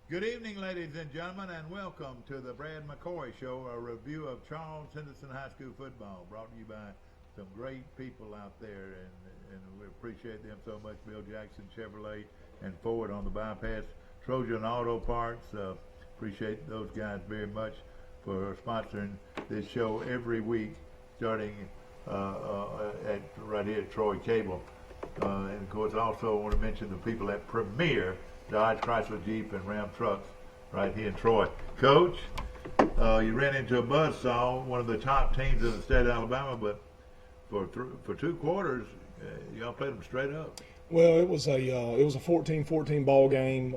Good evening, ladies and gentlemen, and welcome to the Brad McCoy Show, a review of Charles Henderson High School football, brought to you by some great people out there, and we appreciate them so much. Bill Jackson Chevrolet and Ford on the bypass, Trojan Auto Parts. Appreciate those guys very much for sponsoring this show every week, starting at right here at Troy Cable. And of course, also I want to mention the people at Premier Dodge, Chrysler, Jeep, and Ram trucks right here in Troy. Coach, you ran into a buzzsaw, one of the top teams in the state of Alabama, but for 2 quarters, y'all played them straight up. Well, it was a 14-14 ball game.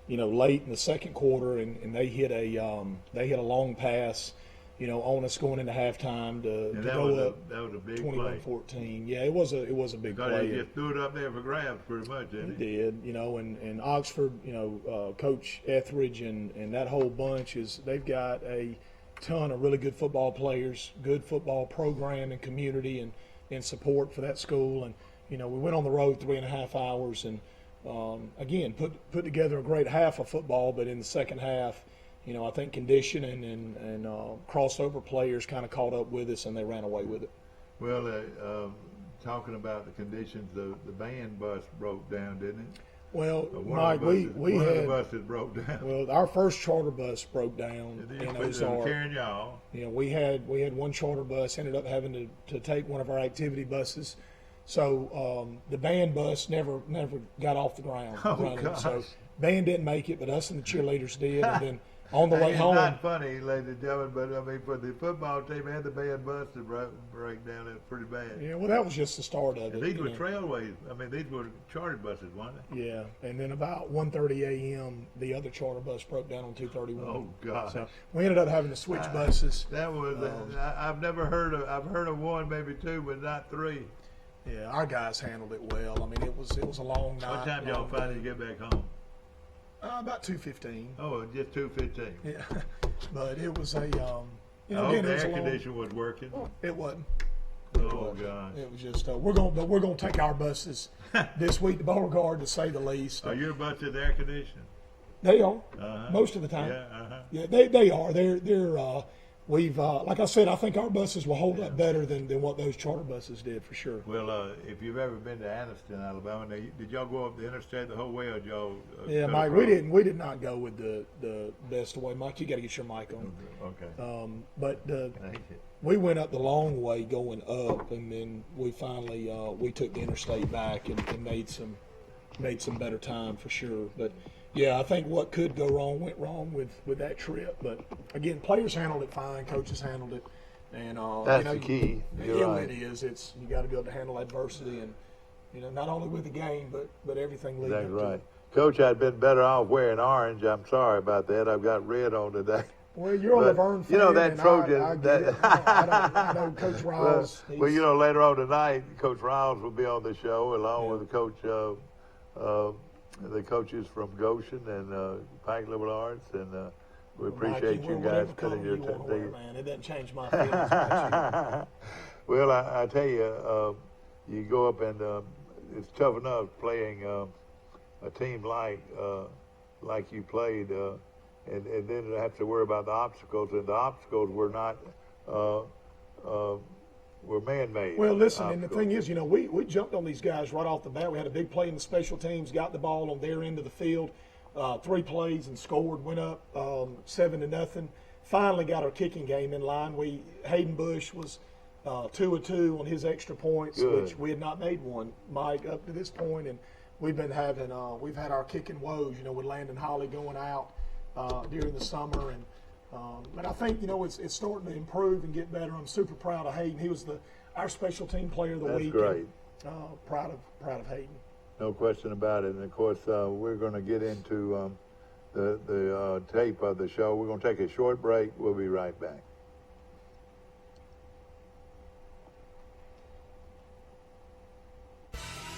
Late in the second quarter, and they hit a long pass, on us going into halftime to go up. That was a big 21-14. Yeah, it was a big play. He just threw it up there for grabs, pretty much, didn't he? He did, and Oxford, Coach Etheridge and that whole bunch they've got a ton of really good football players, good football program and community and support for that school. And we went on the road 3.5 hours, and again put together a great half of football. But in the second half, I think conditioning and crossover players kind of caught up with us, and they ran away with it. Well, talking about the conditions, the band bus broke down, didn't it? Well, Mike, we one had of the buses broke down. Well, our first charter bus broke down in Ozark. Carrying y'all. We had one charter bus, ended up having to take one of our activity buses. So the band bus never got off the ground running. Gosh. So band didn't make it, but us and the cheerleaders did. And then on the way home. It's not funny, ladies and gentlemen, but I mean, for the football team and the band bus to break down, it's pretty bad. Yeah, well, that was just the start of it. And these were trailways. I mean, these were chartered buses, weren't they? Yeah, and then about 1:30 a.m., the other charter bus broke down on 231. Oh God! So we ended up having to switch buses. That was I've never heard of. I've heard of 1, maybe 2, but not 3. Yeah, our guys handled it well. I mean, it was a long night. What time y'all finally get back home? About 2:15. Oh, just 2:15. Yeah, but it was a I hope the air conditioner was working. It wasn't. Oh God! It was just we're gonna take our buses this week to Beauregard, to say the least. Are your buses air conditioned? They are most of the time. Yeah, Yeah, they are. They're we've like I said, I think our buses will hold up better than what those charter buses did for sure. Well, if you've ever been to Anniston, Alabama, now, did y'all go up the interstate the whole way, or did y'all? Yeah, Mike, we did not go with the best way. Mike, you got to get your mic on. Okay. But we went up the long way going up, and then we finally we took the interstate back and made some better time for sure. But yeah, I think what could go wrong went wrong with that trip. But again, players handled it fine, coaches handled it, and that's the key. You're right. It is. You got to be able to handle adversity, and not only with the game, but everything leading up to right. it. Coach, I'd been better off wearing orange. I'm sorry about that. I've got red on today. Well, you're a Laverne fan. That Trojan. I get it. I know Coach Riles. Well, later on tonight, Coach Riles will be on the show along with the coaches from Goshen and Pike Liberal Arts, and we appreciate you guys spending your time. Man, it doesn't change my feelings about you. Well, I tell you, you go up and it's tough enough playing a team like you played, and then to have to worry about the obstacles, and the obstacles were not. Were man-made. Well, listen, and the thing is, we jumped on these guys right off the bat. We had a big play in the special teams, got the ball on their end of the field, 3 plays and scored, went up 7-0. Finally got our kicking game in line. Hayden Bush was 2 of 2 on his extra points, which we had not made one, Mike, up to this point, and we've had our kicking woes, with Landon Holly going out during the summer, and but I think it's starting to improve and get better. I'm super proud of Hayden. He was our special team player of the week. That's great. And, proud of Hayden. No question about it. And of course, we're going to get into the tape of the show. We're going to take a short break. We'll be right back.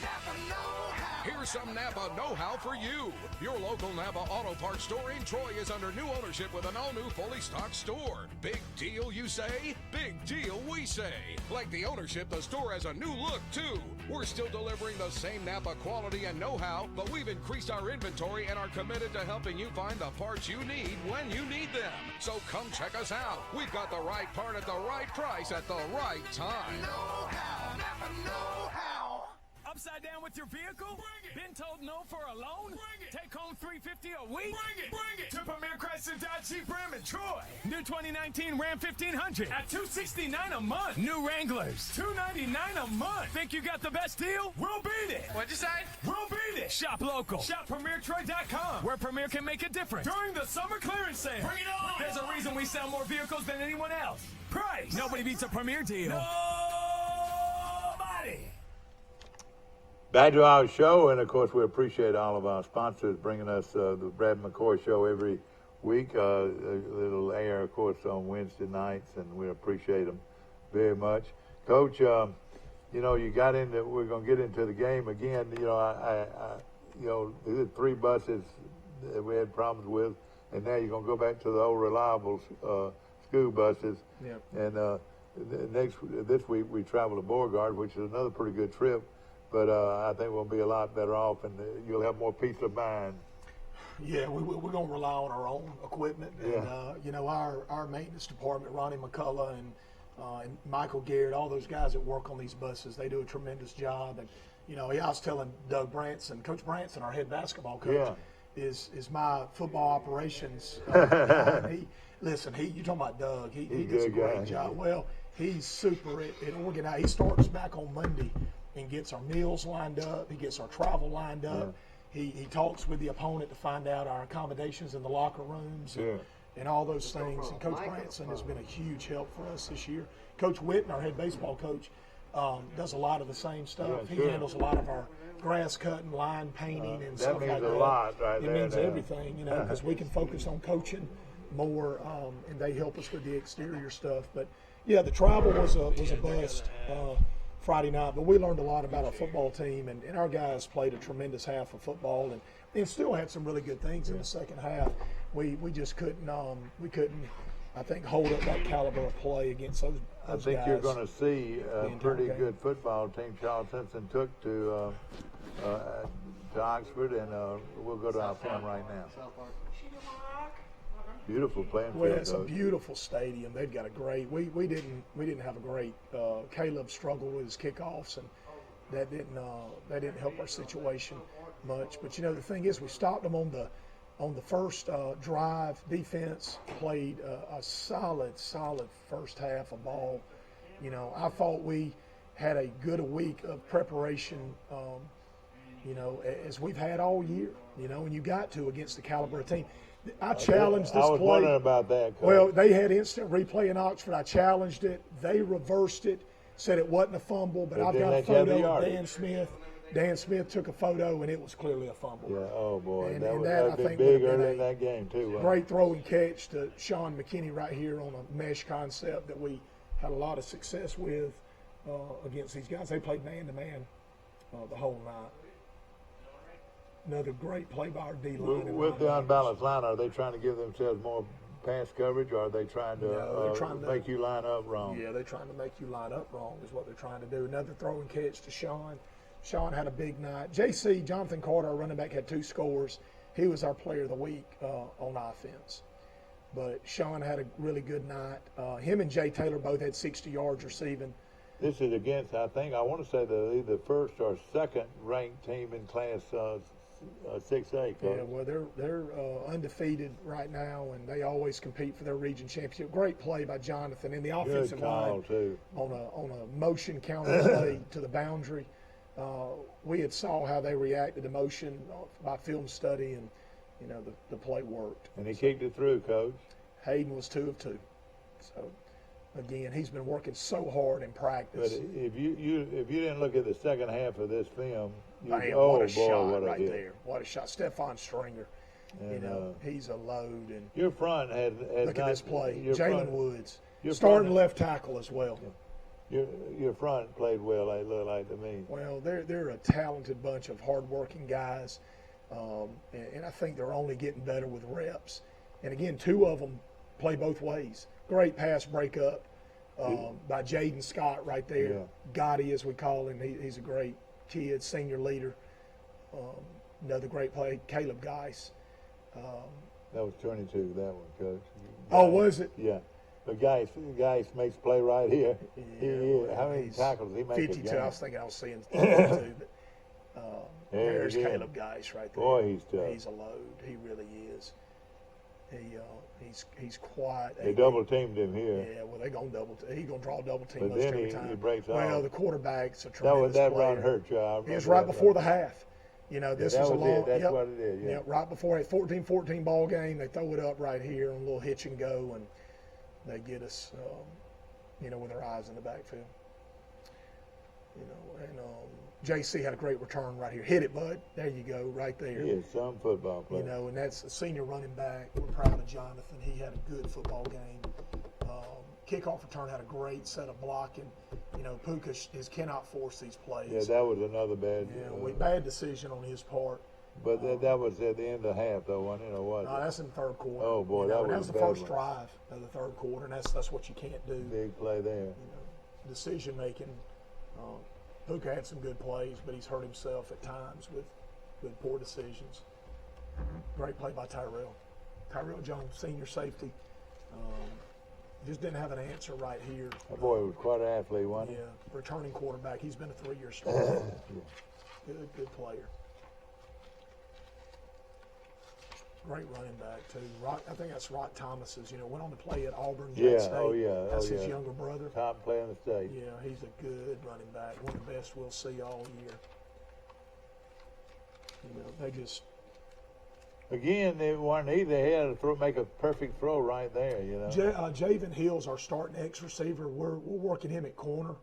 Never know how. Here's some Napa know-how for you. Your local Napa Auto Parts store in Troy is under new ownership with an all-new fully stocked store. Big deal, you say? Big deal, we say. Like the ownership, the store has a new look, too. We're still delivering the same Napa quality and know-how, but we've increased our inventory and are committed to helping you find the parts you need when you need them. So come check us out. We've got the right part at the right price at the right time. Know-how, Napa know-how. Upside down with your vehicle? Bring it. Been told no for a loan? Bring it. Take home $350 a week? Bring it to Premier Chrysler Dodge Jeep Ram in Troy. New 2019 Ram 1500 at $269 a month. New Wranglers, $299 a month. Think you got the best deal? We'll beat it. What'd you say? We'll beat it. Shop local. Shop PremierTroy.com, where Premier can make a difference. During the summer clearance sale. Bring it on. There's a reason we sell more vehicles than anyone else. Price. Nobody beats a Premier deal. Nobody. Back to our show, and of course, we appreciate all of our sponsors bringing us the Brad McCoy Show every week. It'll air, of course, on Wednesday nights, and we appreciate them very much. Coach, you know, you got into. We're going to get into the game again. You know, there's 3 buses that we had problems with, and now you're going to go back to the old reliable school buses. Yep. And this week we travel to Beauregard, which is another pretty good trip. But I think we'll be a lot better off, and you'll have more peace of mind. Yeah, we're going to rely on our own equipment. And, Yeah. you know, our maintenance department, Ronnie McCullough and Michael Garrett, all those guys that work on these buses, they do a tremendous job. And, you know, I was telling Doug Branson, Coach Branson, our head basketball coach, is my football operations guy. You talking about Doug, he does a great job. Well, he's super at organizing. He starts back on Monday and gets our meals lined up. He gets our travel lined up. Yeah. He talks with the opponent to find out our accommodations in the locker rooms and all those things. And Coach Branson has been a huge help for us this year. Coach Witten, our head baseball coach, does a lot of the same stuff. Yeah, he handles a lot of our grass cutting, line painting, and stuff like that. That means a lot right there. It means everything, you know, because we can focus on coaching more, and they help us with the exterior stuff. But yeah, the travel was a bust Friday night, but we learned a lot about our football team, and our guys played a tremendous half of football, and still had some really good things in the second half. We just couldn't I think hold up that caliber of play against those I think guys. you're going to see a pretty game. good football team. Charles Simpson took to Oxford, and we'll go to our film right now. Beautiful playing field. Well, it's a beautiful stadium. They've got a great. We didn't have a great. Caleb struggled with his kickoffs, and that didn't help our situation much. But you know, the thing is, we stopped them on the first drive. Defense played a solid first half of ball. You know, I thought we had a good week of preparation. You know, as we've had all year. You know, and you got to against the caliber of team. I challenged this play. I was wondering about that, Coach. Well, they had instant replay in Oxford. I challenged it. They reversed it, said it wasn't a fumble, but I've got a photo of Dan Smith. Dan Smith took a photo, and it was clearly a fumble. Yeah, oh, boy. And that I would be think big would have been early in that game, too. Great throw and catch to Sean McKinney right here on a mesh concept that we had a lot of success with against these guys. They played man-to-man the whole night. Another great play by our D-line. With the unbalanced line, are they trying to give themselves more pass coverage, or are they trying to, make you line up wrong? Yeah, they're trying to make you line up wrong is what they're trying to do. Another throw and catch to Sean. Sean had a big night. JC, Jonathan Carter, our running back, had 2 scores. He was our player of the week on offense. But Sean had a really good night. Him and Jay Taylor both had 60 yards receiving. This is against, I want to say, either first or second ranked team in Class 6A. Coach. Yeah, well, they're undefeated right now, and they always compete for their region championship. Great play by Jonathan in the offensive line too. on a motion counter play to the boundary. We had saw how they reacted to motion by film study, and you know the play worked. And he kicked it through, Coach. Hayden was 2 of 2. So again, he's been working so hard in practice. But if you didn't look at the second half of this film, Man, what a shot right there! What a shot, Stephon Stringer. And, you know, he's a load. And your front had look at this play, Jalen Woods, starting left tackle as well. Your front played well. It looked like to me. Well, they're a talented bunch of hardworking guys, and I think they're only getting better with reps. And again, two of them play both ways. Great pass breakup by Jaden Scott right there. Yeah. Gotti, as we call him, he's a great kid, senior leader. Another great play, Caleb Geis. That was 22. That one, Coach. Oh, was it? Yeah. But Geis makes play right here. Yeah, How many tackles he makes? 52. I was thinking I was seeing 52. But, there's again. Caleb Geis right there. Boy, he's tough. He's a load. He really is. He's quiet. They double teamed him here. Yeah, well, they're gonna he's gonna draw a double team But most then every he time. breaks well, off. the quarterback's a tremendous That player. run hurt you. It was right before the half. You know, this was a long. That's yep, what it is. Yeah. Yep, right before a 14-14 ball game, they throw it up right here on a little hitch and go, and they get us, with our eyes in the backfield. And JC had a great return right here. Hit it, bud. There you go, right there. He is some football player. And that's a senior running back. We're proud of Jonathan. He had a good football game. Kickoff return had a great set of blocking. Puka cannot force these plays. Yeah, that was another bad. Bad decision on his part. But that was at the end of half, though, wasn't it? Or was it? No, that's in the third quarter. Oh, boy, that was the a bad first one. drive of the third quarter, and that's what you can't do. Big play there. Decision making. Puka had some good plays, but he's hurt himself at times with poor decisions. Great play by Tyrell. Tyrell Jones, senior safety. Just didn't have an answer right here. That boy was quite an athlete, wasn't he? Yeah, returning quarterback. He's been a 3-year starter. Good player. Great running back too. I think that's Rock Thomas's. Went on to play at Auburn State. Oh yeah. That's his younger brother. Top player in the state. Yeah, he's a good running back. One of the best we'll see all year. They just. Again, they weren't either. They had to make a perfect throw right there. Javen Hill's our starting X receiver. We're working him at corner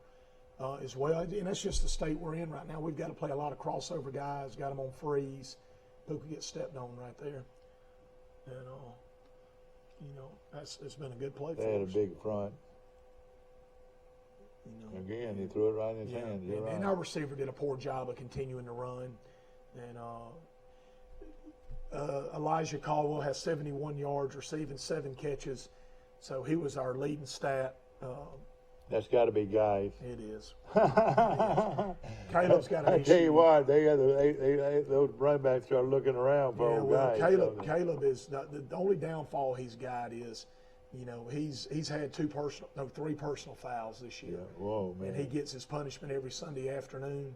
as well, and that's just the state we're in right now. We've got to play a lot of crossover guys. Got them on freeze. Puka gets stepped on right there. And, it's been a good play for us. They had a big front. Again, he threw it right in his hands. You're right. And our receiver did a poor job of continuing to run. And Elijah Caldwell has 71 yards, receiving 7 catches. So he was our leading stat. That's got to be guys. It is. Caleb's got an I issue. tell you what, those running backs are looking around for old guys. Caleb is the only downfall he's got is, he's had 3 personal fouls this year. Yeah. Whoa, man. And he gets his punishment every Sunday afternoon.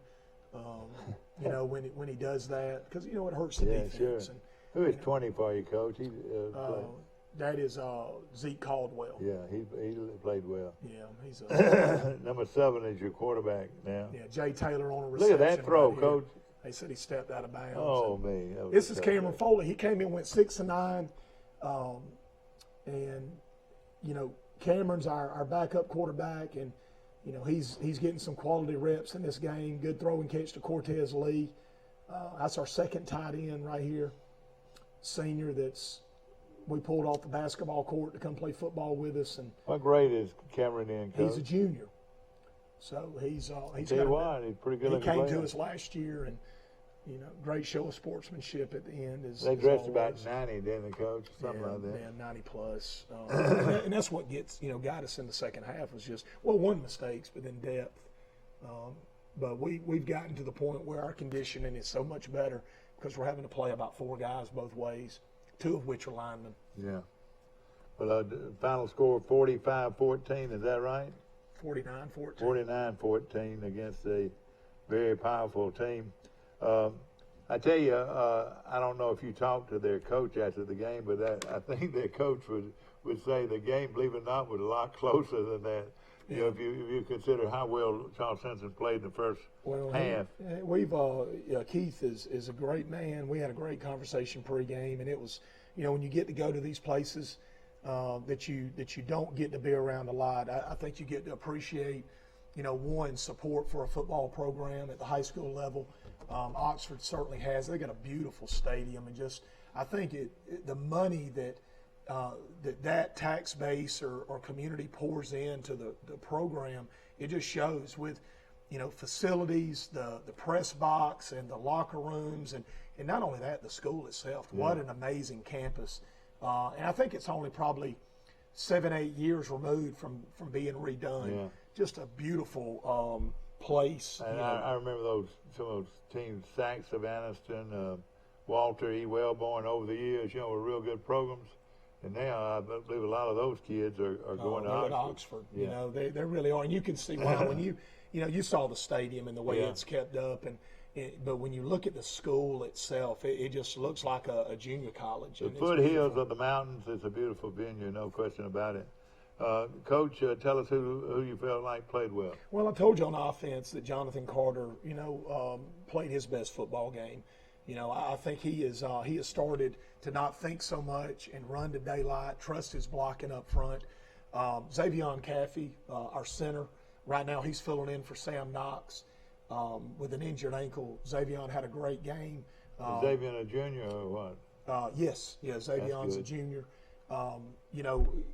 When he does that, because it hurts the defense. Sure. And, who is 20 for you, Coach? He that is Zeke Caldwell. Yeah, he played well. Yeah, he's Number 7 is your quarterback now. Yeah,Ay Taylor on a Look reception. at that throw, right Coach. They said he stepped out of bounds. Oh, man. This is Cameron Foley. He came in, went 6-9, and Cameron's our backup quarterback, and he's getting some quality reps in this game. Good throw and catch to Cortez Lee. That's our second tight end right here, senior. We pulled off the basketball court to come play football with us, and what grade is Cameron in, Coach? he's a junior. So he's tell you what, he's pretty good. He came to us last year, and great show of sportsmanship at the end. They dressed about 90, didn't they, Coach? Something like that. Yeah, 90 plus. And that's what got us in the second half was just one mistakes, but then depth. But we've gotten to the point where our conditioning is so much better because we're having to play about 4 guys both ways, 2 of which are linemen. Yeah. Well, final score 45-14. Is that right? 49-14. 49-14 against a very powerful team. I tell you, I don't know if you talked to their coach after the game, but I think their coach would say the game, believe it or not, was a lot closer than that. Yeah. If you consider how well Charles Simpson played in the first half. We've Keith is a great man. We had a great conversation pregame, and it was, when you get to go to these places that you don't get to be around a lot, I think you get to appreciate, one, support for a football program at the high school level. Oxford certainly has. They got a beautiful stadium, and just I think the money that tax base or community pours into the program it just shows with, facilities, the press box and the locker rooms, and not only that, the school itself. Yeah. What an amazing campus. And I think it's only probably 7-8 years removed from being redone. Yeah. Just a beautiful place. And I remember some of those teams, Sachs of Anniston, Walter E. Wellborn, over the years, were real good programs. And now I believe a lot of those kids are going to Oxford. Yeah. They really are. And you can see why when you saw the stadium and the way it's kept up. But when you look at the school itself, it just looks like a junior college. The foothills of the mountains is a beautiful venue, no question about it. Coach, tell us who you felt like played well. Well, I told you on offense that Jonathan Carter, played his best football game. I think he has started to not think so much and run to daylight, trust his blocking up front. Xavion Caffey, our center, right now he's filling in for Sam Knox with an injured ankle. Xavion had a great game. Is Xavion a junior or what? Yes, Xavion's a junior.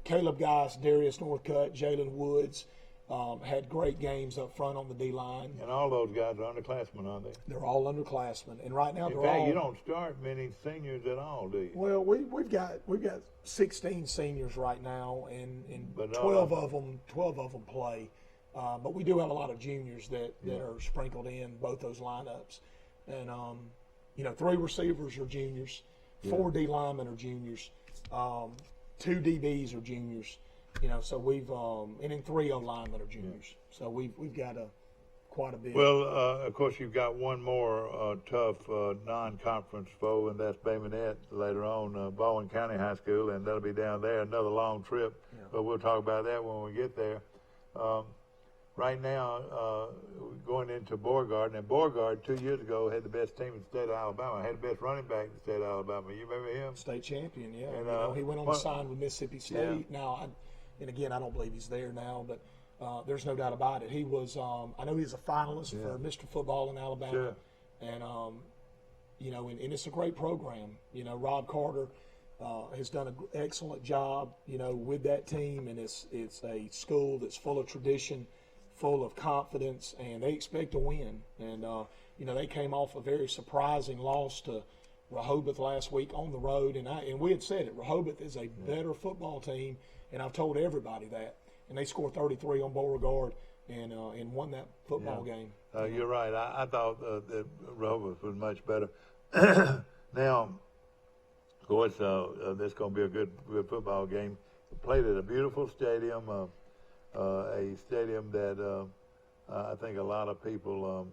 Caleb Geis, Darius Northcutt, Jalen Woods had great games up front on the D-line. And all those guys are underclassmen, aren't they? They're all underclassmen. And right now in fact, you don't start many seniors at all, do you? Well, we've got 16 seniors right now, and 12 of them play. But we do have a lot of juniors that are sprinkled in both those lineups. And, 3 receivers are juniors, 4 D linemen are juniors, 2 DBs are juniors. So we've and then 3 O linemen are juniors. So we've got quite a bit. Well, of course, you've got one more tough non-conference foe, and that's Bay Minette later on, Baldwin County High School, and that'll be down there, another long trip. Yeah. But we'll talk about that when we get there. Right now, going into Beauregard, and Beauregard 2 years ago had the best team in the state of Alabama, had the best running back in the state of Alabama. You remember him? State champion, yeah. And, he went on to sign with Mississippi State. Yeah. Now, and again, I don't believe he's there now, but there's no doubt about it. He was, I know he was a finalist for Mr. Football in Alabama. Sure. And, and it's a great program. Rob Carter has done an excellent job, with that team, and it's a school that's full of tradition, full of confidence, and they expect to win. And, they came off a very surprising loss to Rehoboth last week on the road, and we had said it. Rehoboth is a better football team, and I've told everybody that. And they scored 33 on Beauregard and won that football game. You're right. I thought that Rehoboth was much better. Now, of course, this is going to be a good football game. Played at a beautiful stadium, a stadium that I think a lot of people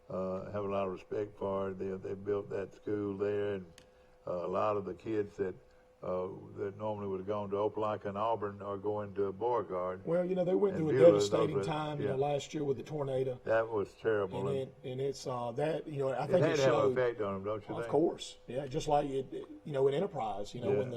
have a lot of respect for. They built that school there, and a lot of the kids that normally would have gone to Opelika and Auburn are going to Beauregard. Well, they went through a devastating time last year with the tornado. That was terrible. And it's that, I it think had to have an effect on them, don't you think? Of course. Yeah, just like, in Enterprise, when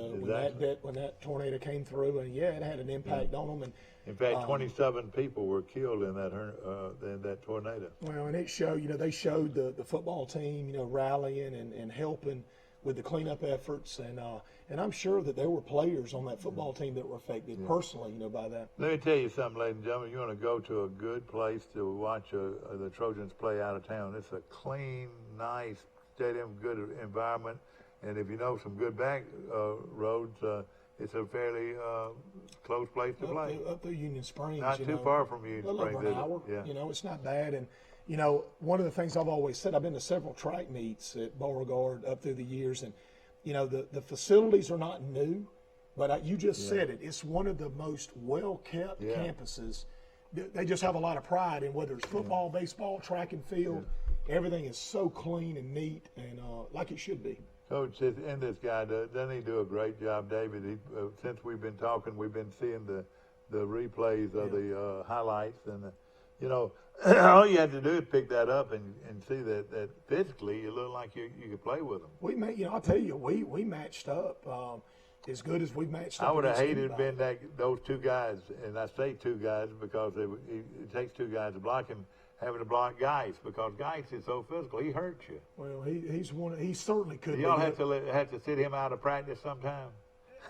that tornado came through, and it had an impact on them. And in fact, 27 people were killed in that tornado. Well, and it showed, they showed the football team, rallying and helping with the cleanup efforts, and I'm sure that there were players on that football team that were affected personally, by that. Let me tell you something, ladies and gentlemen. You want to go to a good place to watch the Trojans play out of town. It's a clean, nice stadium, good environment, and if you know some good back roads, it's a fairly close place to play. Up through Union Springs. Not too far from Union Springs. A little over an hour. Yeah. It's not bad. And, one of the things I've always said, I've been to several track meets at Beauregard up through the years, and, the facilities are not new, but you just said it. It's one of the most well-kept campuses. They just have a lot of pride in whether it's football, baseball, track and field. Everything is so clean and neat and like it should be. Coach, and this guy, doesn't he do a great job, David? Since we've been talking, we've been seeing the replays of the highlights, and all you had to do is pick that up and see that physically you look like you could play with them. I'll tell you, we matched up as good as we matched up. I would have hated been those 2 guys, and I say 2 guys because it takes 2 guys to block him. Having to block Geis, because Geis is so physical, he hurts you. Well, he's one. He certainly could. Y'all have to sit him out of practice sometime.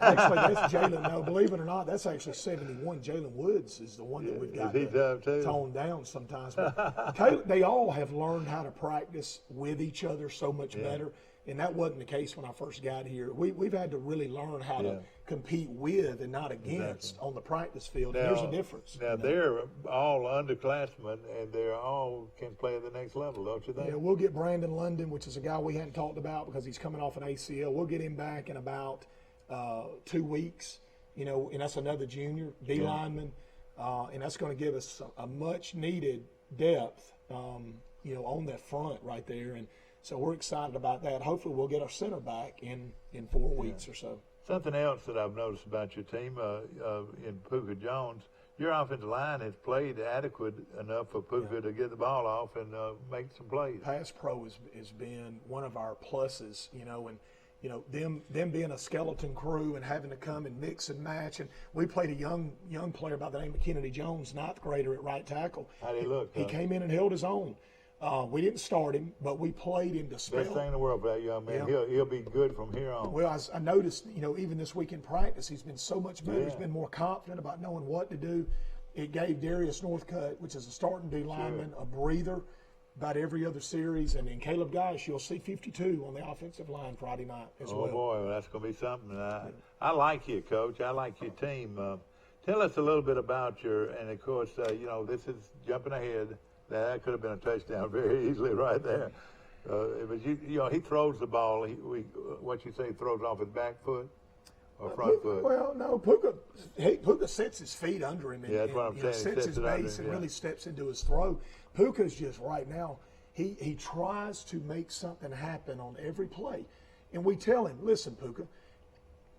Actually, that's Jalen. No, believe it or not, that's actually 71. Jalen Woods is the one that we've got Is he tough too? toned down sometimes. But Caleb, they all have learned how to practice with each other so much better. And that wasn't the case when I first got here. We've had to really learn how to compete with and not against on the practice field. Now, and there's a difference. Now, they're all underclassmen, and they're all can play at the next level, don't you think? Yeah, we'll get Brandon London, which is a guy we hadn't talked about because he's coming off an ACL. We'll get him back in about 2 weeks, and that's another junior D lineman, and that's going to give us a much needed depth, on that front right there. And so we're excited about that. Hopefully we'll get our center back in 4 weeks or so. Something else that I've noticed about your team in Puka Jones, your offensive line has played adequate enough for Puka to get the ball off and make some plays. Pass pro has been one of our pluses, and them being a skeleton crew and having to come and mix and match. And we played a young player by the name of Kennedy Jones, 9th grader at right tackle. How did he look? He came in and held his own. We didn't start him, but we played him to spell. Best thing in the world for that young man. Yeah. He'll be good from here on. Well, I noticed, even this week in practice, he's been so much better. He's been more confident about knowing what to do. It gave Darius Northcutt, which is a starting D lineman, a breather about every other series. And then Caleb Geis, you'll see 52 on the offensive line Friday night as well. Oh, boy, well, that's going to be something. I like you, Coach. I like your team. Tell us a little bit about and of course, this is jumping ahead. That could have been a touchdown very easily right there. But he throws the ball. What you say, throws off his back foot or front foot? Well, no, Puka sets his feet under him and, that's what I'm saying. Sets his base and really steps into his throw. Puka's just right now, he tries to make something happen on every play. And we tell him, listen, Puka,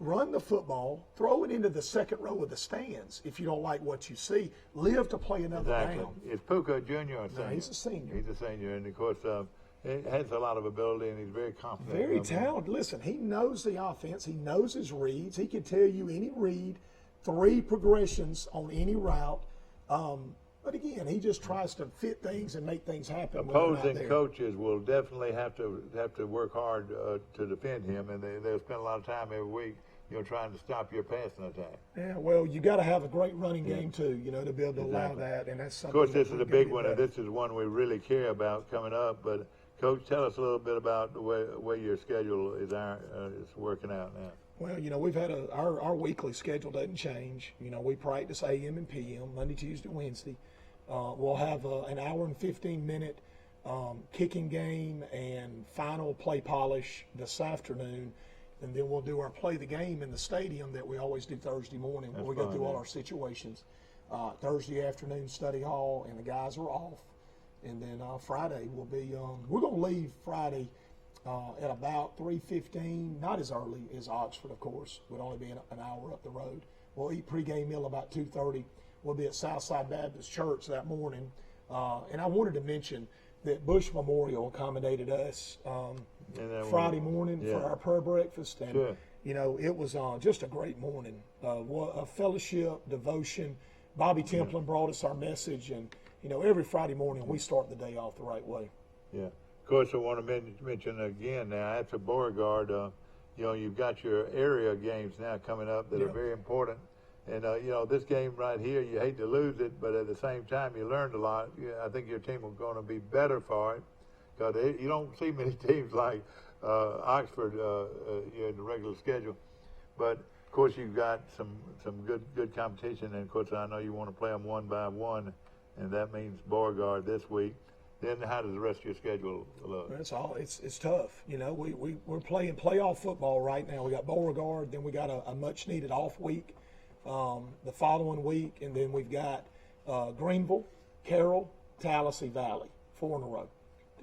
run the football, throw it into the second row of the stands if you don't like what you see. Live to play another down. Is Puka a junior or a senior? No, he's a senior. He's a senior, and of course, he has a lot of ability, and he's very confident. Very talented. Listen, he knows the offense. He knows his reads. He can tell you any read, 3 progressions on any route. But again, he just tries to fit things and make things happen. Opposing coaches will definitely have to work hard to defend him, and they'll spend a lot of time every week, trying to stop your passing attack. Yeah, well, you got to have a great running game too, to be able to allow that, and that's something. Of course, this is a big one, and this is one we really care about coming up. But Coach, tell us a little bit about the way your schedule is working out now. Well, we've had our weekly schedule doesn't change. We practice AM and PM, Monday, Tuesday, Wednesday. We'll have an hour and 15-minute kicking game and final play polish this afternoon. And then we'll do our play the game in the stadium that we always do Thursday morning. Where we go through all our situations. Thursday afternoon study hall, and the guys are off. And then Friday will be we're going to leave Friday at about 3:15, not as early as Oxford, of course. We'd only be an hour up the road. We'll eat pregame meal about 2:30. We'll be at Southside Baptist Church that morning. And I wanted to mention that Bush Memorial accommodated us Friday morning for our prayer breakfast. And, it was just a great morning. A fellowship, devotion. Bobby Templin brought us our message. And, every Friday morning we start the day off the right way. Yeah. Of course, I want to mention again now, after Beauregard, you've got your area games now coming up that are very important. And, this game right here, you hate to lose it, but at the same time, you learned a lot. I think your team is going to be better for it. Because you don't see many teams like Oxford in the regular schedule. But, of course, you've got some good competition. And, of course, I know you want to play them one by one, and that means Beauregard this week. Then how does the rest of your schedule look? That's all. It's tough. We're playing playoff football right now. We got Beauregard, then we got a much-needed off week the following week, and then we've got Greenville, Carroll, Tallahassee Valley, 4 in a row.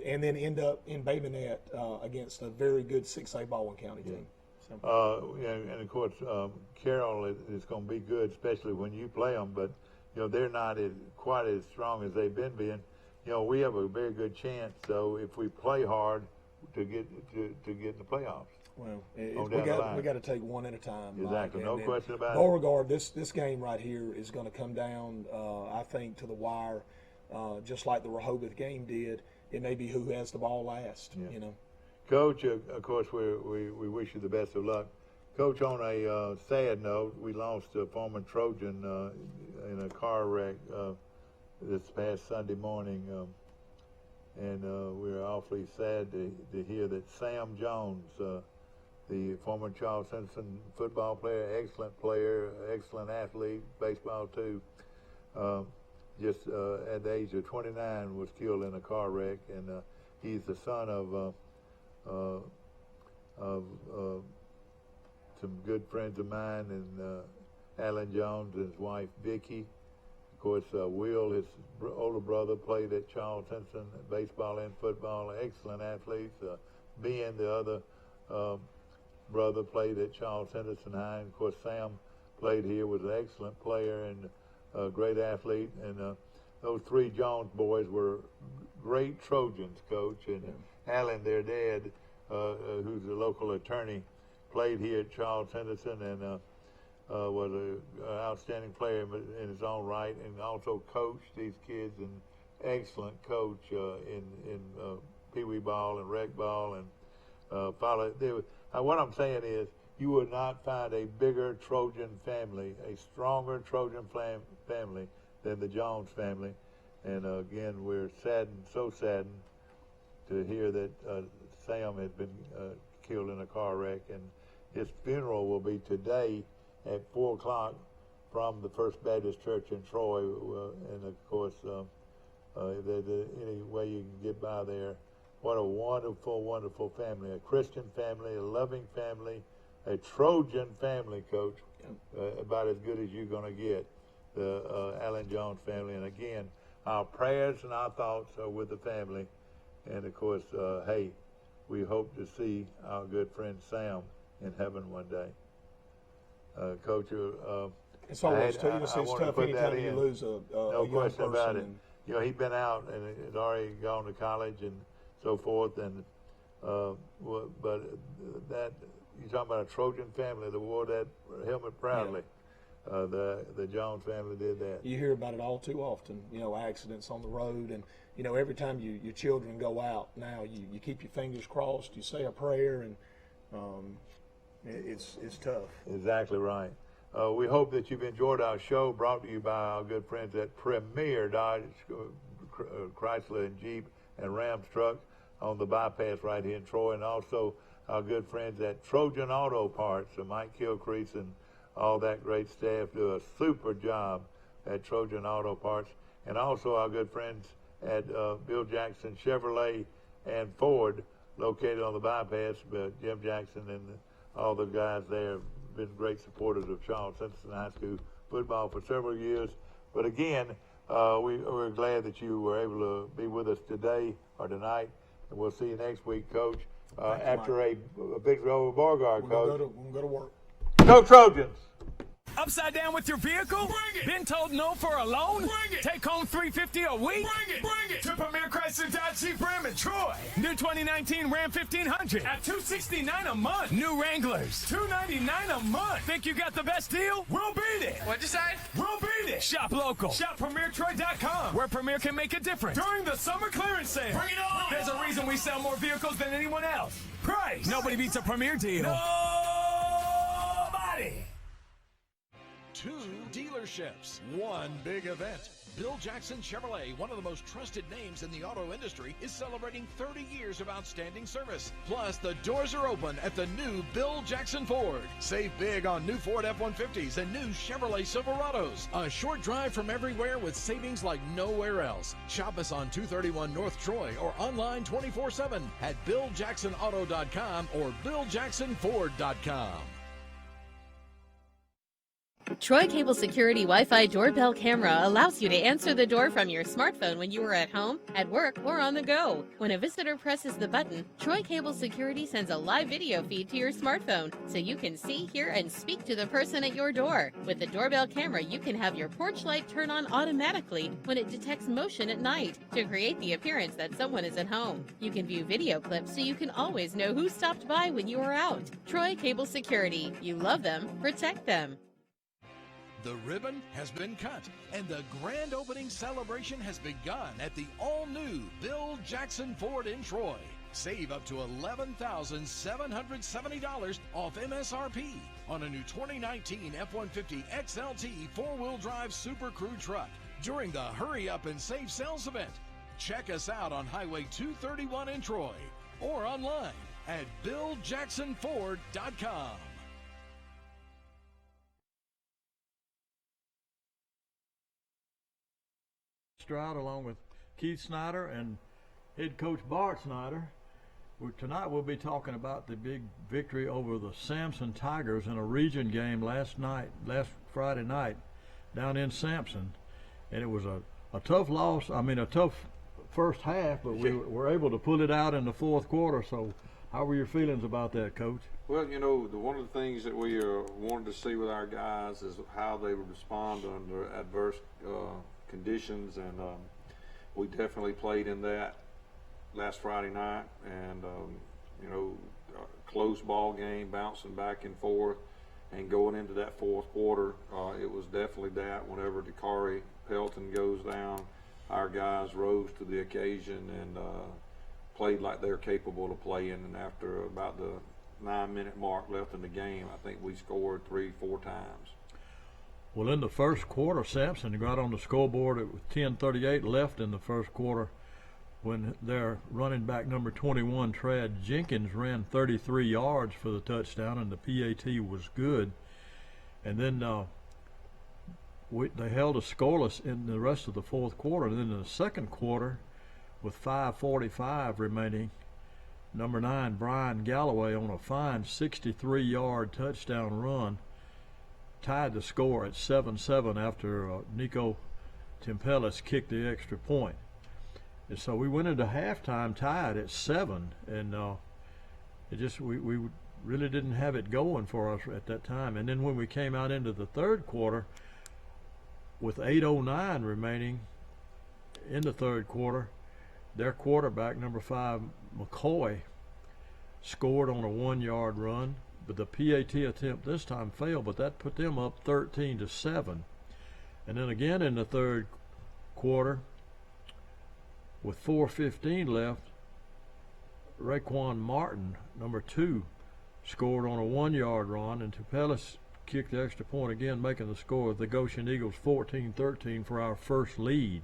And then end up in Bay Minette against a very good 6A Baldwin County team. So. And of course, Carroll is going to be good, especially when you play them. But they're not quite as strong as they've been being. We have a very good chance. So if we play hard to get in the playoffs. Well, we got to take one at a time. Exactly, no question about it. Beauregard, this game right here is going to come down, I think, to the wire, just like the Rehoboth game did. It may be who has the ball last. Coach, of course, we wish you the best of luck. Coach, on a sad note, we lost a former Trojan in a car wreck this past Sunday morning, and we're awfully sad to hear that Sam Jones, the former Charles Henderson football player, excellent athlete, baseball too, just at the age of 29 was killed in a car wreck, and he's the son of some good friends of mine, and Alan Jones and his wife Vicky. Of course, Will, his older brother, played at Charles Henderson, baseball and football, excellent athletes. Ben, the other brother, played at Charles Henderson High. And of course, Sam played here, was an excellent player and a great athlete. And those three Jones boys were great Trojans, Coach. And Alan, their dad, who's a local attorney, played here at Charles Henderson and was an outstanding player in his own right, and also coached these kids, and excellent coach in Pee Wee ball and rec ball, and what I'm saying is, you would not find a bigger Trojan family, a stronger Trojan family than the Jones family. And again, we're so saddened to hear that Sam had been killed in a car wreck, and his funeral will be today at 4 o'clock from the First Baptist Church in Troy, and of course, any way you can get by there. What a wonderful, wonderful family, a Christian family, a loving family, a Trojan family, Coach, about as good as you're going to get, the Alan Jones family. And again, our prayers and our thoughts are with the family. And of course, hey, we hope to see our good friend Sam in heaven one day. Coach, it's always tough. It's tough anytime you lose a young question about it. person. You know, he'd been out and had already gone to college and so forth, and but that you're talking about a Trojan family that wore that helmet proudly. Yeah. The Jones family did that. You hear about it all too often. You know, accidents on the road, and you know, every time your children go out now, you keep your fingers crossed. You say a prayer, and it's tough. Exactly right. We hope that you've enjoyed our show, brought to you by our good friends at Premier Dodge, Chrysler and Jeep and Ram trucks on the bypass right here in Troy, and also our good friends at Trojan Auto Parts, Mike Kilcrease and all that great staff do a super job at Trojan Auto Parts, and also our good friends at Bill Jackson Chevrolet and Ford, located on the bypass. Jim Jackson and all the guys there have been great supporters of Charles Henderson High School football for several years. But again, we're glad that you were able to be with us today or tonight, and we'll see you next week, Coach, after a victory over Beauregard, Coach. We'll go to work. Go Trojans! Upside down with your vehicle? Bring it! Been told no for a loan? Bring it! Take home $350 a week? Bring it! Bring it to Premier Chrysler Dodge Jeep Ram in Troy. New 2019 Ram 1500 at $269 a month. New Wranglers, $299 a month. Think you got the best deal? We'll beat it. What'd you say? We'll beat it. Shop local. Shop PremierTroy.com, where Premier can make a difference. During the summer clearance sale. Bring it on! There's a reason we sell more vehicles than anyone else. Price. Nobody beats a Premier deal. Nobody. 2 dealerships, 1 big event. Bill Jackson Chevrolet, one of the most trusted names in the auto industry, is celebrating 30 years of outstanding service. Plus, the doors are open at the new Bill Jackson Ford. Save big on new Ford F-150s and new Chevrolet Silverados. A short drive from everywhere with savings like nowhere else. Shop us on 231 North Troy or online 24/7 at BillJacksonAuto.com or BillJacksonFord.com. Troy Cable Security Wi-Fi doorbell camera allows you to answer the door from your smartphone when you are at home, at work, or on the go. When a visitor presses the button, Troy Cable Security sends a live video feed to your smartphone so you can see, hear, and speak to the person at your door. With the doorbell camera, you can have your porch light turn on automatically when it detects motion at night to create the appearance that someone is at home. You can view video clips so you can always know who stopped by when you are out. Troy Cable Security. You love them, protect them. The ribbon has been cut, and the grand opening celebration has begun at the all-new Bill Jackson Ford in Troy. Save up to $11,770 off MSRP on a new 2019 F-150 XLT 4-wheel drive Super Crew truck during the Hurry Up and Save sales event. Check us out on Highway 231 in Troy or online at BillJacksonFord.com. Stroud along with Keith Snyder and head coach Bart Snyder. Tonight we'll be talking about the big victory over the Sampson Tigers in a region game last Friday night down in Sampson. And it was a tough loss, a tough first half, but we were able to pull it out in the fourth quarter. So how were your feelings about that, Coach? Well, one of the things that we wanted to see with our guys is how they would respond under adverse conditions, and we definitely played in that last Friday night, and close ball game, bouncing back and forth, and going into that fourth quarter, it was definitely that. Whenever Dakari Pelton goes down, our guys rose to the occasion and played like they're capable of playing. And after about the 9-minute mark left in the game, I think we scored 3-4 times. Well, in the first quarter, Sampson got on the scoreboard with 10:38 left in the first quarter when their running back number 21, Trad Jenkins, ran 33 yards for the touchdown, and the PAT was good. And then they held us scoreless in the rest of the fourth quarter. And then in the second quarter, with 5:45 remaining, number 9, Brian Galloway, on a fine 63-yard touchdown run, tied the score at 7-7 after Nico Tempelis kicked the extra point. And so we went into halftime tied at 7, and we really didn't have it going for us at that time. And then when we came out into the third quarter, with 8:09 remaining in the third quarter, their quarterback, number 5, McCoy, scored on a 1-yard run. But the PAT attempt this time failed, but that put them up 13-7. And then again in the third quarter, with 4:15 left, Raekwon Martin, number 2, scored on a 1-yard run, and Tempelis kicked the extra point again, making the score of the Goshen Eagles 14-13 for our first lead.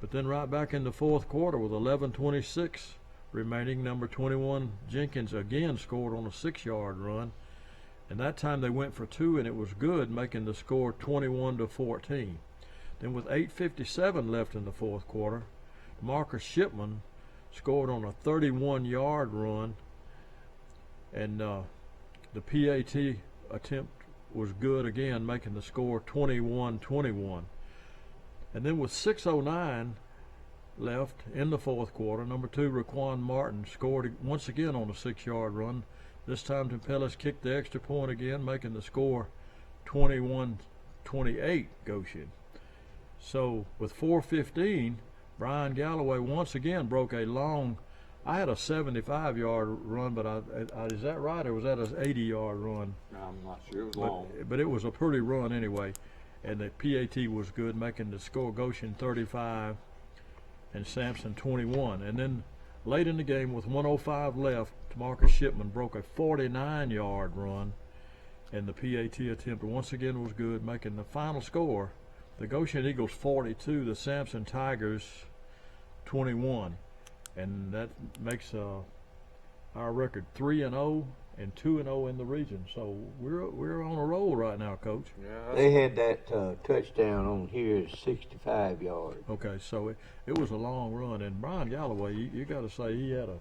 But then right back in the fourth quarter with 11:26 remaining, number 21, Jenkins, again scored on a 6-yard run, and that time they went for 2, and it was good, making the score 21-14. Then with 8:57 left in the fourth quarter, Marcus Shipman scored on a 31-yard run, and the PAT attempt was good again, making the score 21-21. And then with 6:09 left in the fourth quarter, number 2, Raekwon Martin, scored once again on a 6-yard run. This time Tempelis kicked the extra point again, making the score 21-28 Goshen. So with 4:15, Brian Galloway once again broke a long, I had a 75-yard run, but is that right, or was that an 80-yard run? No, I'm not sure. It was long. But it was a pretty run anyway, and the PAT was good, making the score Goshen 35 and Sampson 21. And then late in the game with 1:05 left, Marcus Shipman broke a 49-yard run, and the PAT attempt once again was good, making the final score the Goshen Eagles 42, the Sampson Tigers 21. And that makes our record 3-0 and 2-0 in the region. So we're on a roll right now, Coach. Yeah, they had that touchdown on here, 65 yards. Okay, so it was a long run, and Brian Galloway, you got to say he had a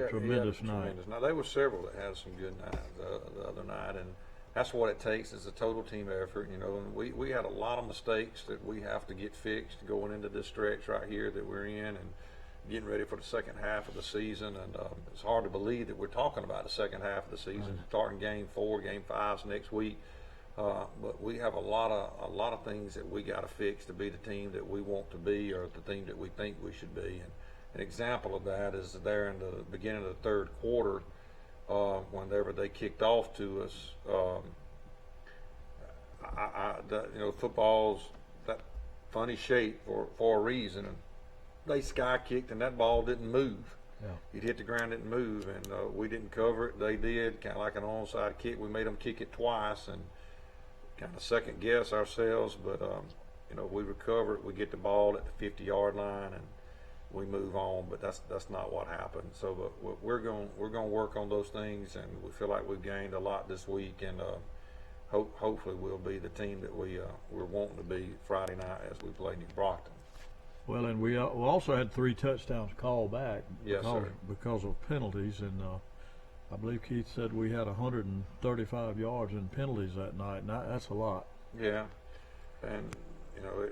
tremendous night. Now there were several that had some good nights the other night, and that's what it takes is a total team effort. And we had a lot of mistakes that we have to get fixed going into this stretch right here that we're in, and getting ready for the second half of the season. And it's hard to believe that we're talking about the second half of the season, starting game 4, game 5 next week. But we have a lot of things that we got to fix to be the team that we want to be, or the team that we think we should be. And an example of that is there in the beginning of the third quarter, whenever they kicked off to us. Football's that funny shape for a reason. They sky kicked and that ball didn't move. He'd hit the ground, didn't move, and we didn't cover it. They did, kind of like an onside kick. We made them kick it twice and kind of second guess ourselves, but you know, we recover it. We get the ball at the 50-yard line and we move on. But that's not what happened. So, but we're going to work on those things, and we feel like we've gained a lot this week, and hopefully we'll be the team that we're wanting to be Friday night as we play New Brockton. Well, and we also had 3 touchdowns called back because of penalties, and I believe Keith said we had 135 yards in penalties that night, and that's a lot. Yeah, and you know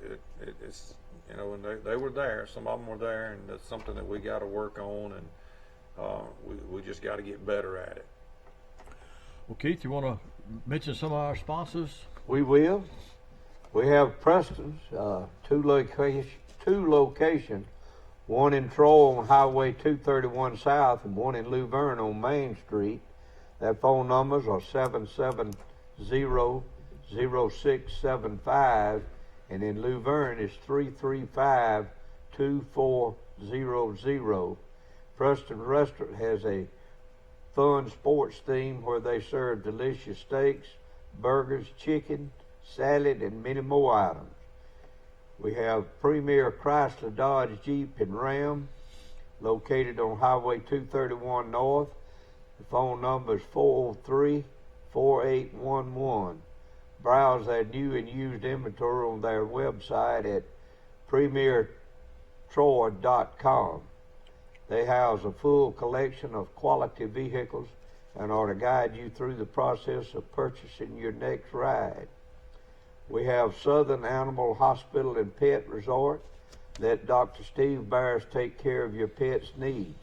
it's you know, and they were there. Some of them were there, and that's something that we got to work on, and we just got to get better at it. Well, Keith, you want to mention some of our sponsors? We will. We have Preston's, two locations, one in Troy on Highway 231 South and one in Luverne on Main Street. Their phone numbers are 770-0675, and in Luverne is 335-2400. Preston Restaurant has a fun sports theme where they serve delicious steaks, burgers, chicken, salad, and many more items. We have Premier Chrysler Dodge Jeep and Ram located on Highway 231 North. The phone number is 403-4811. Browse their new and used inventory on their website at premiertroy.com. They house a full collection of quality vehicles and are to guide you through the process of purchasing your next ride. We have Southern Animal Hospital and Pet Resort. Let Dr. Steve Barris take care of your pet's needs.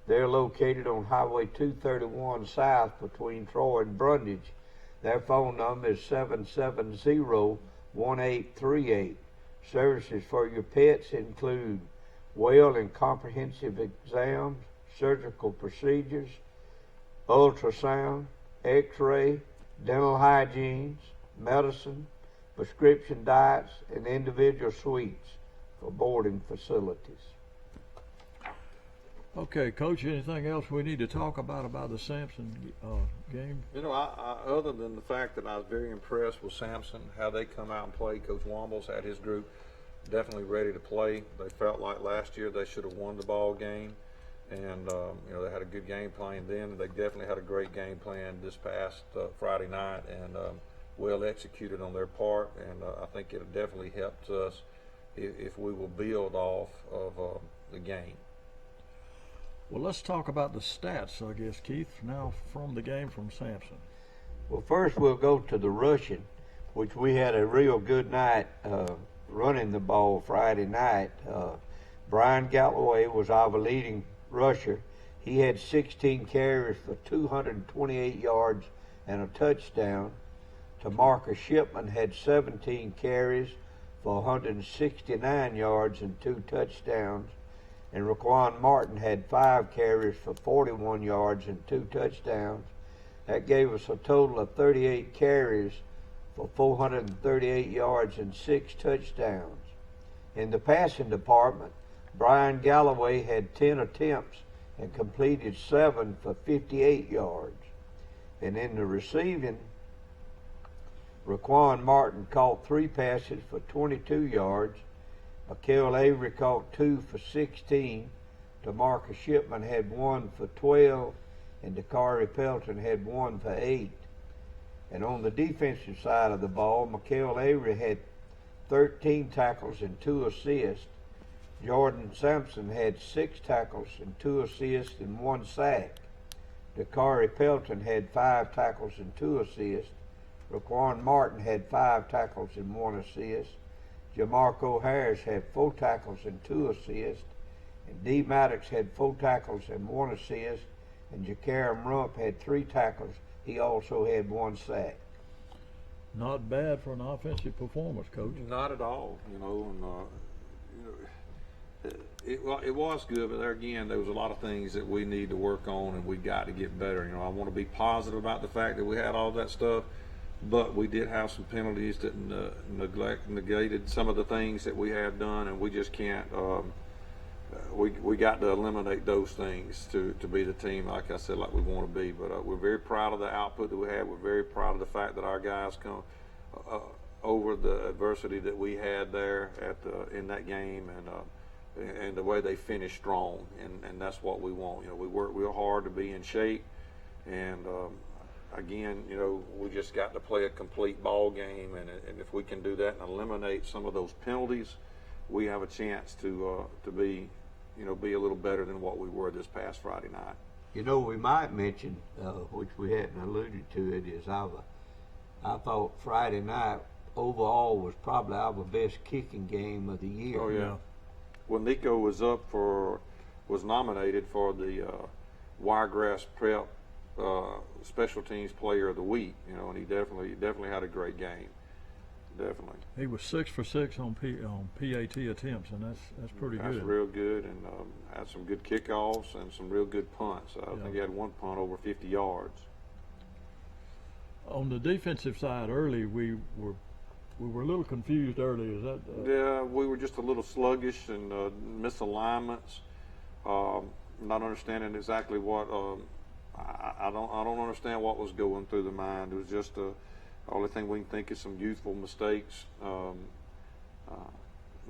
They're located on Highway 231 South between Troy and Brundage. Their phone number is 770-1838. Services for your pets include well and comprehensive exams, surgical procedures, ultrasound, x-ray, dental hygiene, medicine, prescription diets, and individual suites for boarding facilities. Okay, Coach, anything else we need to talk about the Sampson game? You know, I other than the fact that I was very impressed with Sampson, how they come out and play. Coach Wombles had his group definitely ready to play. They felt like last year they should have won the ball game, and you know, they had a good game plan then. They definitely had a great game plan this past Friday night, and well executed on their part, and I think it definitely helps us if we will build off of the game. Well, let's talk about the stats, I guess, Keith, now from the game from Sampson. Well, first we'll go to the rushing, which we had a real good night running the ball Friday night. Brian Galloway was our leading rusher. He had 16 carries for 228 yards and a touchdown. Tamarcus Shipman had 17 carries for 169 yards and 2 touchdowns. And Raquan Martin had 5 carries for 41 yards and 2 touchdowns. That gave us a total of 38 carries for 438 yards and 6 touchdowns. In the passing department, Brian Galloway had 10 attempts and completed 7 for 58 yards. And in the receiving, Raquan Martin caught 3 passes for 22 yards. Mikael Avery caught 2 for 16. Tamarcus Shipman had 1 for 12. And Dakari Pelton had 1 for 8. And on the defensive side of the ball, Mikael Avery had 13 tackles and 2 assists. Jordan Sampson had 6 tackles and 2 assists and 1 sack. Dakari Pelton had 5 tackles and 2 assists. Raquan Martin had 5 tackles and 1 assist. Jamarco Harris had 4 tackles and 2 assists. And D. Maddox had 4 tackles and 1 assist. And Jakaram Rump had 3 tackles. He also had 1 sack. Not bad for an offensive performance, Coach. Not at all, you know. And, it was good, but there again, there was a lot of things that we need to work on, and we got to get better. You know, I want to be positive about the fact that we had all that stuff, but we did have some penalties that negated some of the things that we have done, and we just can't we got to eliminate those things to be the team, like I said, like we want to be. But we're very proud of the output that we had. We're very proud of the fact that our guys come over the adversity that we had there in that game, and the way they finished strong, and that's what we want. We work real hard to be in shape, and again, we just got to play a complete ball game, and if we can do that and eliminate some of those penalties, we have a chance to be a little better than what we were this past Friday night. We might mention, which we hadn't alluded to it, is I thought Friday night overall was probably our best kicking game of the year. Oh yeah. Well, Nico was nominated for the Wiregrass Prep Special Teams Player of the Week. And he definitely had a great game. Definitely. He was 6 for 6 on PAT attempts, and that's pretty good. That's real good, and had some good kickoffs and some real good punts. I think he had one punt over 50 yards. On the defensive side, early we were a little confused early. Is that? Yeah, we were just a little sluggish and misalignments. Not understanding exactly what. I don't understand what was going through the mind. It was just the only thing we can think is some youthful mistakes.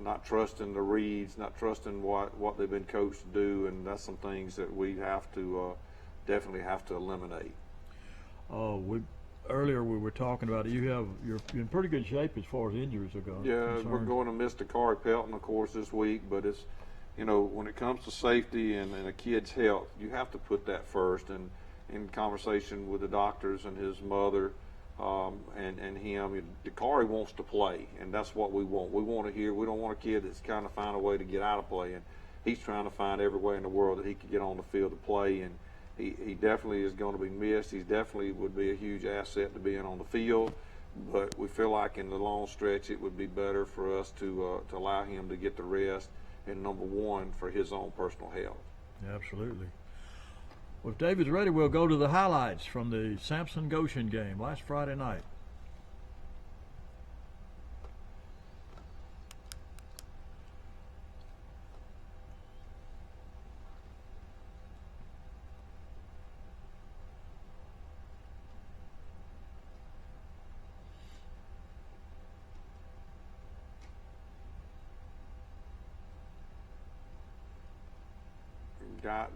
Not trusting the reads, not trusting what they've been coached to do, and that's some things that we have to definitely have to eliminate. Earlier we were talking about it. You're in pretty good shape as far as injuries are concerned. Yeah, we're going to miss Dakari Pelton, of course, this week, but it's, when it comes to safety and a kid's health, you have to put that first. And in conversation with the doctors and his mother and him, Dakari wants to play, and that's what we want. We want to hear. We don't want a kid that's trying to find a way to get out of playing. He's trying to find every way in the world that he could get on the field to play, and he definitely is going to be missed. He definitely would be a huge asset to being on the field, but we feel like in the long stretch it would be better for us to allow him to get the rest, and number one, for his own personal health. Absolutely. Well, if David's ready, we'll go to the highlights from the Sampson-Goshen game last Friday night.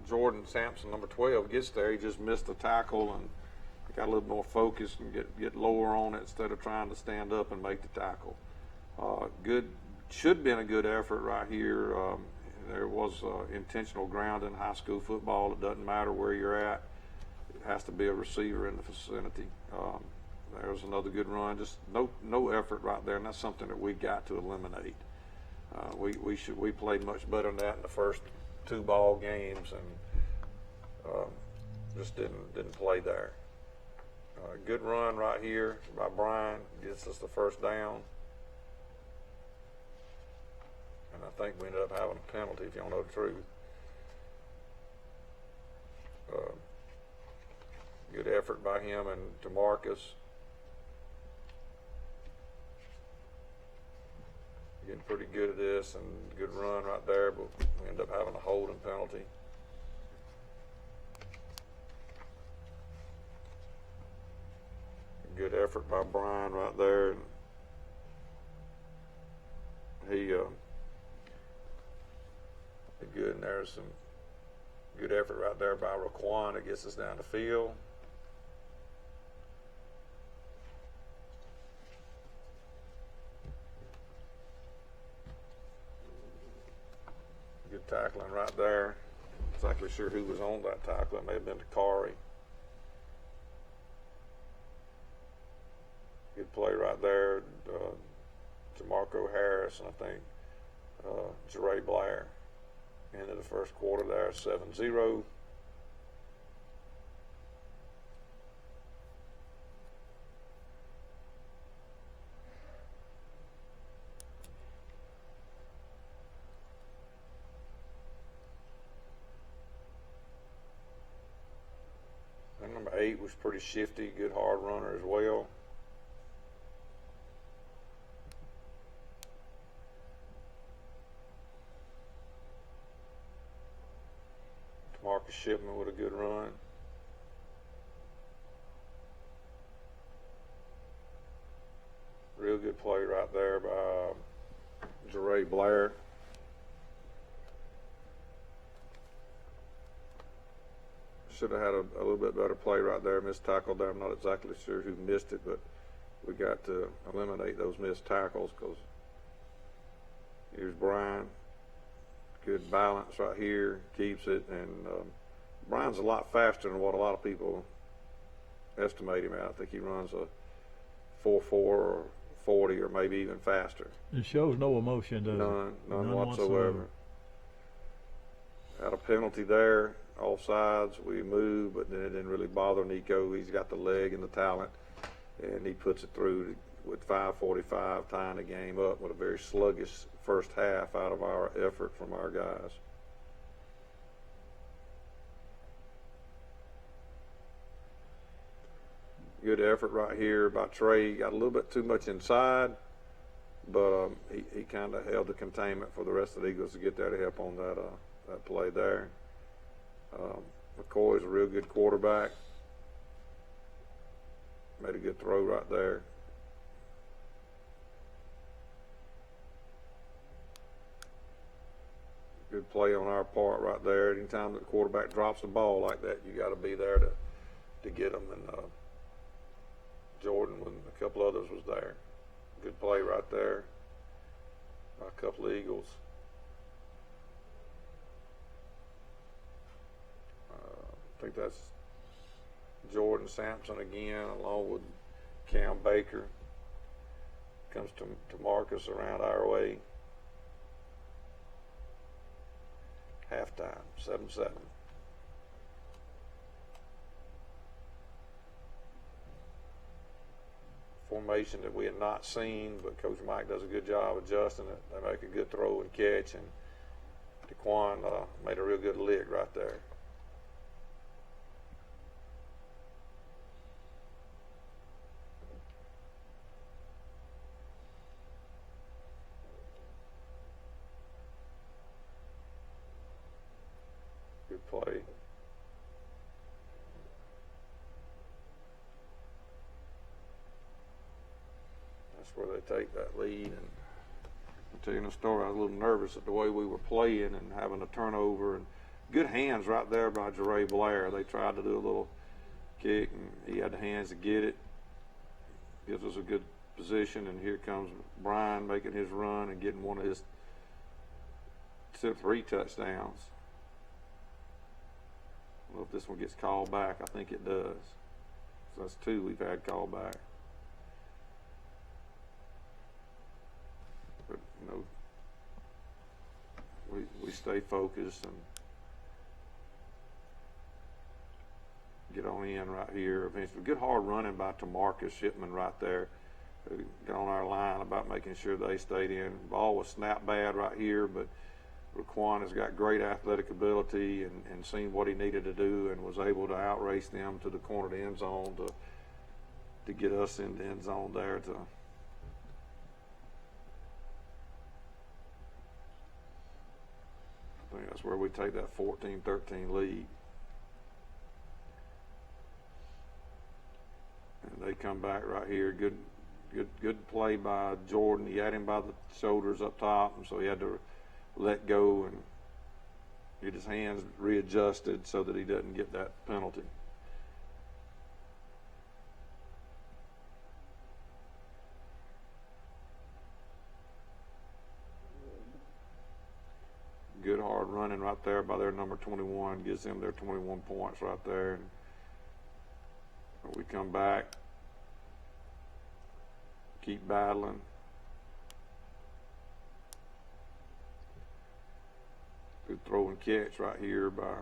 Jordan Sampson, number 12, gets there. He just missed the tackle and got a little more focused and get lower on it instead of trying to stand up and make the tackle. Should have been a good effort right here. There was intentional ground in high school football. It doesn't matter where you're at. It has to be a receiver in the vicinity. There's another good run. Just no effort right there, and that's something that we've got to eliminate. We played much better than that in the first 2 ball games, and just didn't play there. Good run right here by Brian, gets us the first down, and I think we ended up having a penalty, if you don't know the truth. Good effort by him and DeMarcus. Getting pretty good at this, and good run right there, but we end up having a holding penalty. Good effort by Brian right there. He good, and there's some good effort right there by Raquan that gets us down the field. Good tackling right there. Not exactly sure who was on that tackle. It may have been Dakari. Good play right there. Jamarco Harris and I think Jeray Blair. End of the first quarter there, 7-0. And number 8 was pretty shifty, good hard runner as well. Marcus Shipman with a good run. Real good play right there by Jeray Blair. Should have had a little bit better play right there. Missed tackle there. I'm not exactly sure who missed it, but we got to eliminate those missed tackles because here's Brian. Good balance right here. Keeps it. And Brian's a lot faster than what a lot of people estimate him at. I think he runs a 4.4 or 40 or maybe even faster. It shows no emotion, does it? None whatsoever. Had a penalty there. Offsides, we moved, but then it didn't really bother Nico. He's got the leg and the talent, and he puts it through with 5:45, tying the game up with a very sluggish first half out of our effort from our guys. Good effort right here by Trey. Got a little bit too much inside, but he kind of held the containment for the rest of the Eagles to get there to help on that play there. McCoy's a real good quarterback. Made a good throw right there. Good play on our part right there. Anytime the quarterback drops the ball like that, you got to be there to get them. And Jordan, when a couple others was there. Good play right there by a couple of Eagles. I think that's Jordan Sampson again, along with Cam Baker. Comes to Marcus around our way. Halftime, 7-7. Formation that we had not seen, but Coach Mike does a good job adjusting it. They make a good throw and catch, and DeQuan made a real good lick right there. Good play. That's where they take that lead. And I'll tell you a story, I was a little nervous at the way we were playing and having a turnover. And good hands right there by Jeray Blair. They tried to do a little kick, and he had the hands to get it. Gives us a good position, and here comes Brian making his run and getting one of his 3 touchdowns. I don't know if this one gets called back. I think it does. So that's 2 we've had called back. But, you know, we stay focused and get on in right here eventually. Good hard running by Tamarcus Shipman right there. Got on our line about making sure they stayed in. Ball was snapped bad right here, but Raquan has got great athletic ability and seen what he needed to do and was able to outrace them to the corner of the end zone to get us in the end zone there to I think that's where we take that 14-13 lead. And they come back right here. Good play by Jordan. He had him by the shoulders up top, and so he had to let go and get his hands readjusted so that he doesn't get that penalty. Good hard running right there by their number 21, gives them their 21 points right there. And we come back, keep battling. Good throw and catch right here by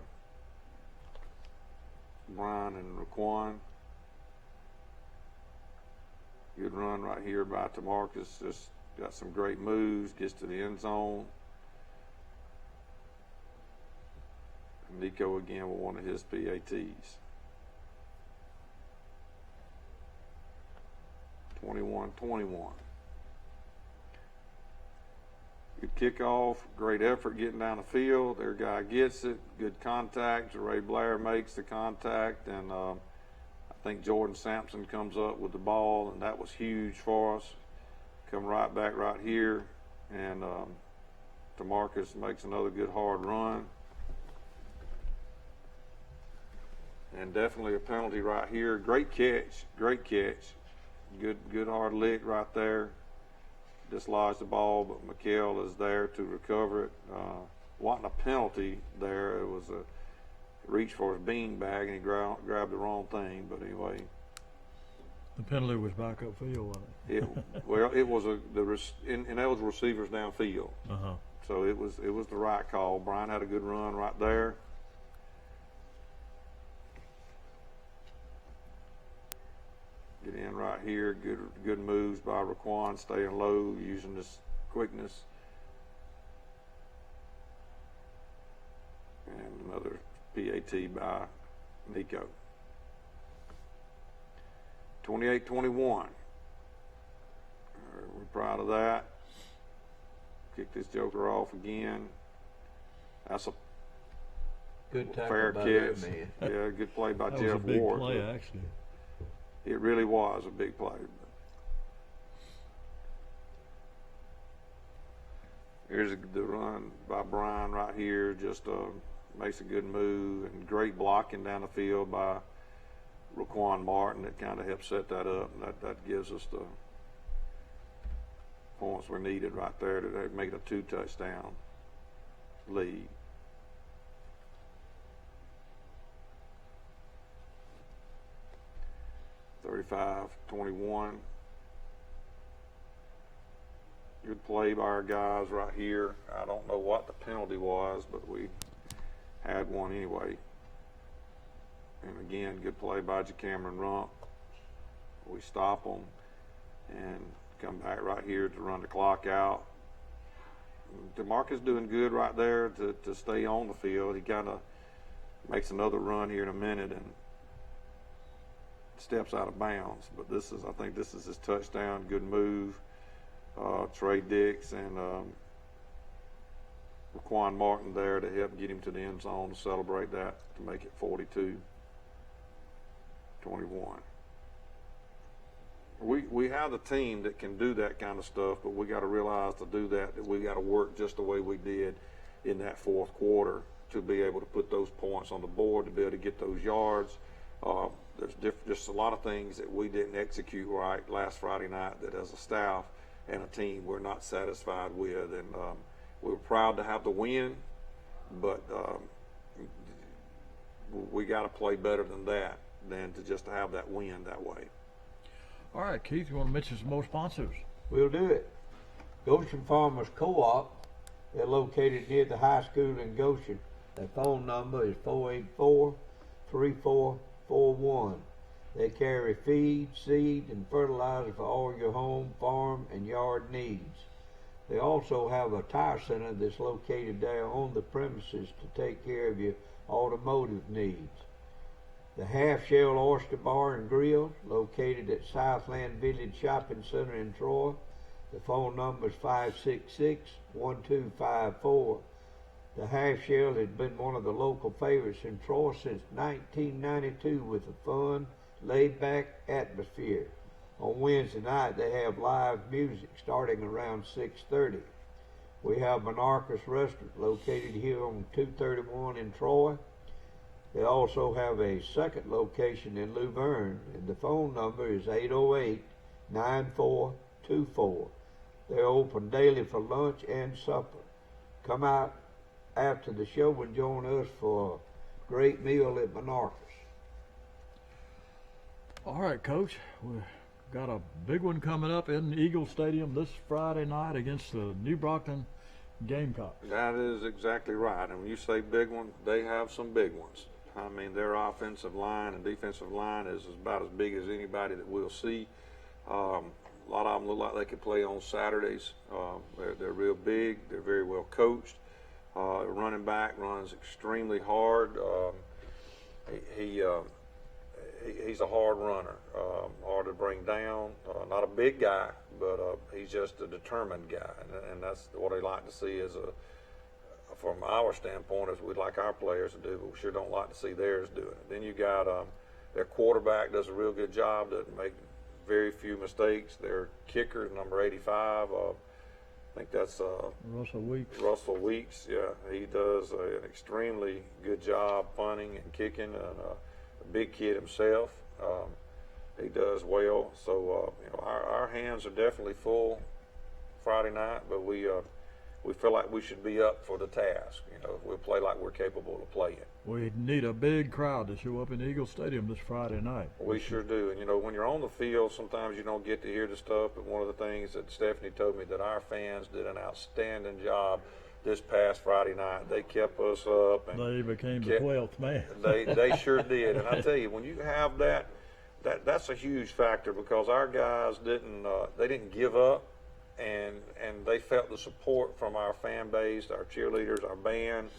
Brian and Raquan. Good run right here by Tamarcus. Just got some great moves, gets to the end zone. And Nico again with one of his PATs. 21-21. Good kickoff, great effort getting down the field. Their guy gets it, good contact. Ray Blair makes the contact, and I think Jordan Sampson comes up with the ball, and that was huge for us. Come right back right here, and DeMarcus makes another good hard run. And definitely a penalty right here. Great catch, great catch. Good hard lick right there. Dislodged the ball, but McHale is there to recover it. Wasn't a penalty there. It was a reach for his bean bag, and he grabbed the wrong thing. But anyway, The penalty was back upfield, wasn't it? It was and that was receivers downfield. Uh-huh. So it was the right call. Brian had a good run right there. Get in right here. Good moves by Raquan, staying low, using this quickness. And another PAT by Nico. 28-21. We're proud of that. Kick this joker off again. That's a Good tackle fair by catch. that man. Yeah, good play by That Jeff was a big Ward. play, actually. It really was a big play. Here's the run by Brian right here. Just makes a good move, and great blocking down the field by Raquan Martin. That kind of helped set that up, and that gives us the points we're needed right there to make it a 2-touchdown lead. (35-21). Good play by our guys right here. I don't know what the penalty was, but we had one anyway. And again, good play by Cameron Rump. We stop them and come back right here to run the clock out. DeMarcus doing good right there to stay on the field. He kind of makes another run here in a minute and steps out of bounds. But I think this is his touchdown. Good move. Trey Dix and Raquan Martin there to help get him to the end zone to celebrate that, to make it 42-21. We have a team that can do that kind of stuff, but we got to realize to do that we got to work just the way we did in that fourth quarter to be able to put those points on the board, to be able to get those yards. There's just a lot of things that we didn't execute right last Friday night that as a staff and a team we're not satisfied with, and we were proud to have the win, but we got to play better than that, than to just have that win that way. All right, Keith, you want to mention some more sponsors? We'll do it. Goshen Farmers Co-op. They're located near the high school in Goshen. Their phone number is 484-3441. They carry feed, seed, and fertilizer for all your home, farm, and yard needs. They also have a tire center that's located there on the premises to take care of your automotive needs. The Half Shell Oyster Bar and Grill, located at Southland Village Shopping Center in Troy. The phone number is 566-1254. The Half Shell has been one of the local favorites in Troy since 1992 with a fun, laid-back atmosphere. On Wednesday night, they have live music starting around 6:30. We have Monarchus Restaurant located here on 231 in Troy. They also have a second location in Luverne, and the phone number is 808-9424. They're open daily for lunch and supper. Come out after the show and join us for a great meal at Monarchus. All right, Coach. We've got a big one coming up in Eagle Stadium this Friday night against the New Brockton Gamecocks. That is exactly right. And when you say big one, they have some big ones. I mean, their offensive line and defensive line is about as big as anybody that we'll see. A lot of them look like they could play on Saturdays. They're real big. They're very well coached. Running back runs extremely hard. he's a hard runner, hard to bring down. Not a big guy, but he's just a determined guy, and that's what I like to see from our standpoint, is we'd like our players to do, but we sure don't like to see theirs doing it. Then you got their quarterback does a real good job, doesn't make very few mistakes. Their kicker, number 85, I think that's Russell Weeks. Yeah, he does an extremely good job punting and kicking, and a big kid himself. He does well. So our hands are definitely full Friday night, but we feel like we should be up for the task. We'll play like we're capable of playing. We need a big crowd to show up in Eagle Stadium this Friday night. We sure do. And when you're on the field, sometimes you don't get to hear the stuff, but one of the things that Stephanie told me, that our fans did an outstanding job this past Friday night. They kept us up. And they became the 12th man. They sure did. And I tell you, when you have that's a huge factor, because our guys didn't give up, and they felt the support from our fan base, our cheerleaders, our band.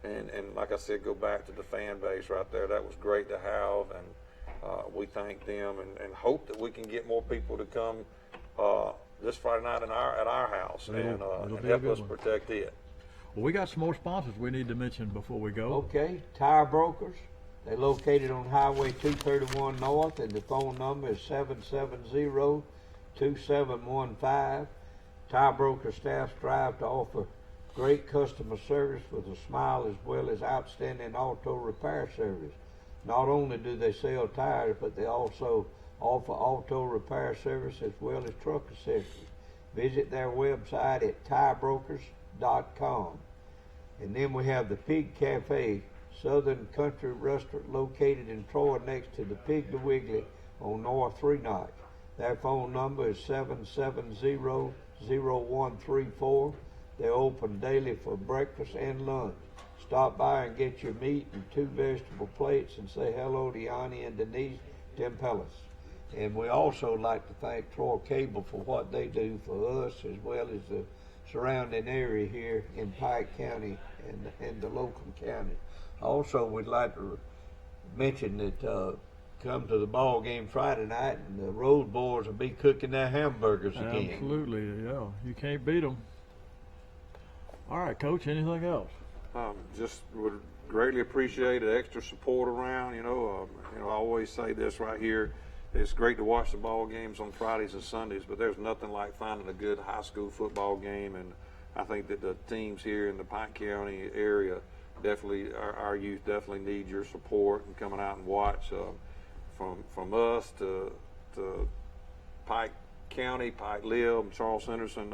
And like I said, go back to the fan base right there. That was great to have, and we thank them and hope that we can get more people to come this Friday night at our house and help us protect it. Well, we got some more sponsors we need to mention before we go. Okay, Tire Brokers. They're located on Highway 231 North, and the phone number is 770-2715. Tire Broker staff strive to offer great customer service with a smile, as well as outstanding auto repair service. Not only do they sell tires, but they also offer auto repair service as well as truck accessories. Visit their website at tirebrokers.com. And then we have the Pig Cafe, Southern Country Restaurant, located in Troy next to the Pig to Wiggly on North 3 Notch. Their phone number is 770-0134. They're open daily for breakfast and lunch. Stop by and get your meat and 2 vegetable plates and say hello to Yanni and Denise Tempelis. And we also like to thank Troy Cable for what they do for us, as well as the surrounding area here in Pike County and the local county. Also, we'd like to mention that come to the ball game Friday night, and the Road Boys will be cooking their hamburgers again. Absolutely, yeah. You can't beat them. All right, Coach, anything else? Just would greatly appreciate the extra support around. I always say this right here. It's great to watch the ball games on Fridays and Sundays, but there's nothing like finding a good high school football game. And I think that the teams here in the Pike County area definitely, our youth definitely need your support and coming out and watch. From us to Pike County, Pike Lib, and Charles Henderson.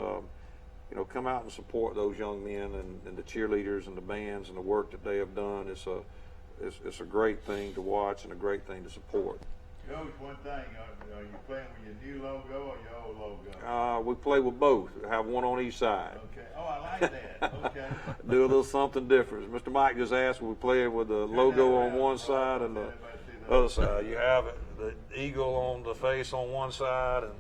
Come out and support those young men and the cheerleaders and the bands and the work that they have done. It's a great thing to watch and a great thing to support. Coach, one thing, are you playing with your new logo or your old logo? We play with both. Have one on each side. Okay. Oh, I like that. Okay. Do a little something different. Mr. Mike just asked, we play with the logo on one side and the other side. You have the eagle on the face on one side, and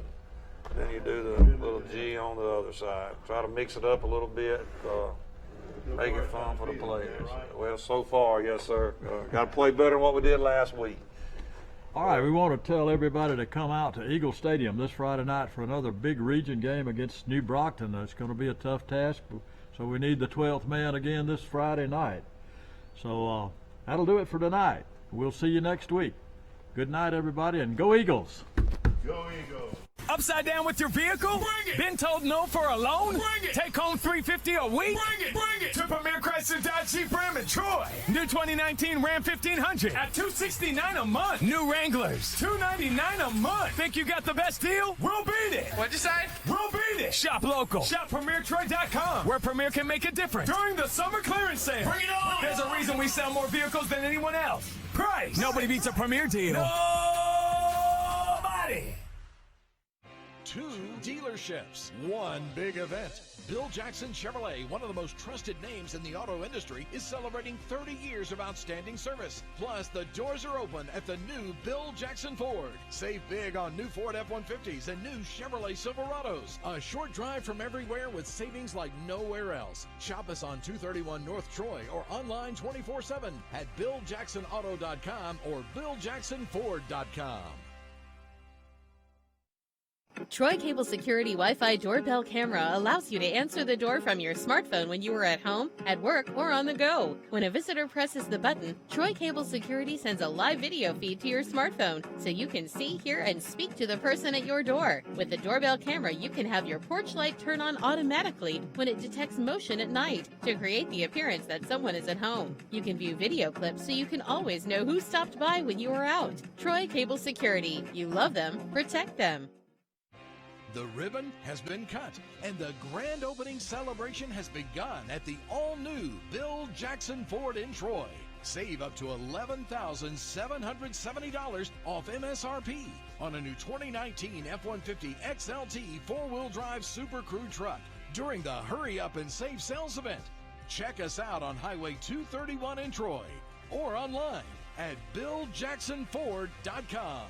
then you do the little G on the other side. Try to mix it up a little bit, make it fun for the players. Well, so far, yes, sir. Got to play better than what we did last week. All right, we want to tell everybody to come out to Eagle Stadium this Friday night for another big region game against New Brockton. It's going to be a tough task, so we need the 12th man again this Friday night. So that'll do it for tonight. We'll see you next week. Good night, everybody, and go Eagles. Go Eagles. Upside down with your vehicle? Bring it. Been told no for a loan? Bring it. Take home $350 a week? Bring it to Premier Chrysler Dodge Jeep Ram in Troy. New 2019 Ram 1500 at $269 a month. New Wranglers, $299 a month. Think you got the best deal? We'll beat it. What'd you say? We'll beat it. Shop local. Shop PremierTroy.com, where Premier can make a difference. During the summer clearance sale. Bring it on. There's a reason we sell more vehicles than anyone else. Price. Nobody beats a Premier deal. Nobody. 2 dealerships, 1 big event. Bill Jackson Chevrolet, one of the most trusted names in the auto industry, is celebrating 30 years of outstanding service. Plus, the doors are open at the new Bill Jackson Ford. Save big on new Ford F-150s and new Chevrolet Silverados. A short drive from everywhere with savings like nowhere else. Shop us on 231 North Troy or online 24/7 at BillJacksonAuto.com or BillJacksonFord.com. Troy Cable Security Wi-Fi doorbell camera allows you to answer the door from your smartphone when you are at home, at work, or on the go. When a visitor presses the button, Troy Cable Security sends a live video feed to your smartphone so you can see, hear, and speak to the person at your door. With the doorbell camera, you can have your porch light turn on automatically when it detects motion at night to create the appearance that someone is at home. You can view video clips so you can always know who stopped by when you are out. Troy Cable Security. You love them, protect them. The ribbon has been cut, and the grand opening celebration has begun at the all-new Bill Jackson Ford in Troy. Save up to $11,770 off MSRP on a new 2019 F-150 XLT four-wheel drive Super Crew truck during the Hurry Up and Save sales event. Check us out on Highway 231 in Troy or online at BillJacksonFord.com.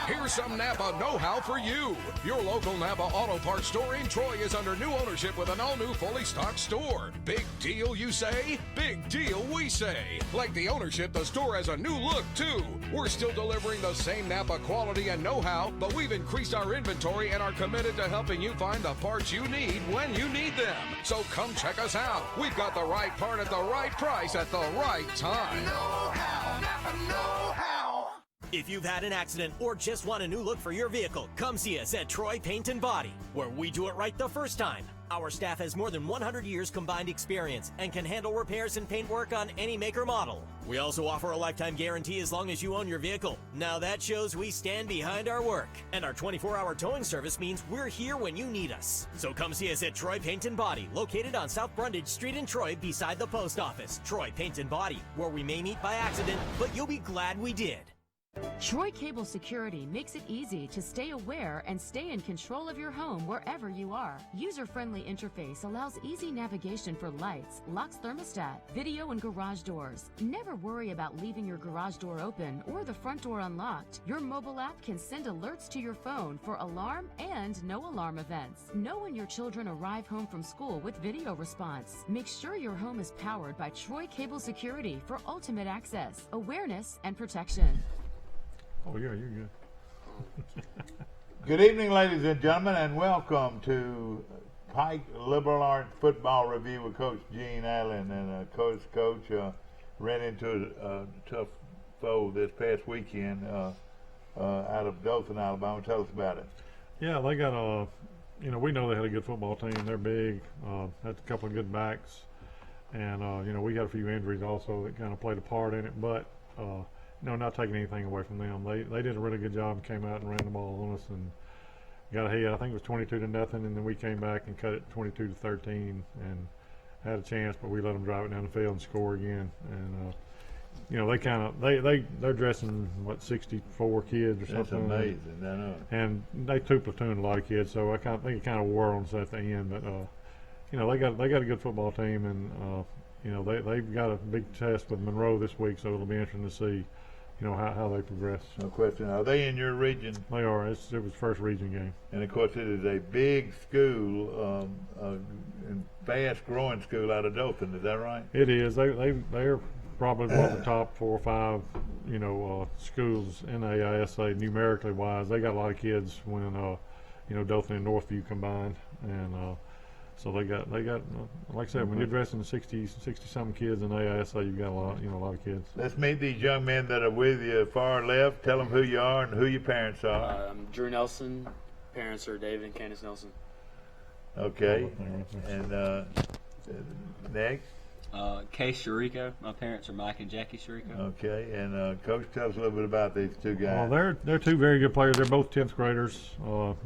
Here's some Napa know-how for you. Your local Napa Auto Parts store in Troy is under new ownership with an all-new fully stocked store. Big deal, you say? Big deal, we say. Like the ownership, the store has a new look, too. We're still delivering the same Napa quality and know-how, but we've increased our inventory and are committed to helping you find the parts you need when you need them. So come check us out. We've got the right part at the right price at the right time. Know-how, Napa know-how. If you've had an accident or just want a new look for your vehicle, come see us at Troy Paint and Body, where we do it right the first time. Our staff has more than 100 years combined experience and can handle repairs and paint work on any make or model. We also offer a lifetime guarantee as long as you own your vehicle. Now that shows we stand behind our work. And our 24-hour towing service means we're here when you need us. So come see us at Troy Paint and Body, located on South Brundage Street in Troy beside the post office. Troy Paint and Body, where we may meet by accident, but you'll be glad we did. Troy Cable Security makes it easy to stay aware and stay in control of your home wherever you are. User-friendly interface allows easy navigation for lights, locks thermostat, video and garage doors. Never worry about leaving your garage door open or the front door unlocked. Your mobile app can send alerts to your phone for alarm and no alarm events. Know when your children arrive home from school with video response. Make sure your home is powered by Troy Cable Security for ultimate access, awareness, and protection. Oh, yeah, you're good. Good evening, ladies and gentlemen, and welcome to Pike Liberal Arts Football Review with Coach Gene Allen. And Coach ran into a tough foe this past weekend out of Dothan, Alabama. Tell us about it. Yeah, they got we know they had a good football team. They're big, had a couple of good backs, and we got a few injuries also that kind of played a part in it, but not taking anything away from them. They did a really good job and came out and ran the ball on us and got ahead. I think it was 22-0, and then we came back and cut it 22-13 and had a chance, but we let them drive it down the field and score again. And they're dressing 64 kids or something. That's amazing. I know. And they two-platoon a lot of kids, so I think it kind of wore on us at the end. But they got a good football team, and they've got a big test with Monroe this week, so it'll be interesting to see how they progress. No question. Are they in your region? They are. It was first region game. And of course, it is a big school, and fast-growing school out of Dothan. Is that right? It is. They're probably one of the top 4 or 5, schools in the AISA numerically wise. They got a lot of kids when Dothan and Northview combined, and so they got like I said, when you're dressing 60-something kids in AISA, you've got a lot of kids. Let's meet these young men that are with you far left. Tell them who you are and who your parents are. I'm Drew Nelson. Parents are David and Candace Nelson. Okay. And next? Case Sharico. My parents are Mike and Jackie Sharico. Okay. And Coach, tell us a little bit about these two guys. Well, they're two very good players. They're both 10th graders.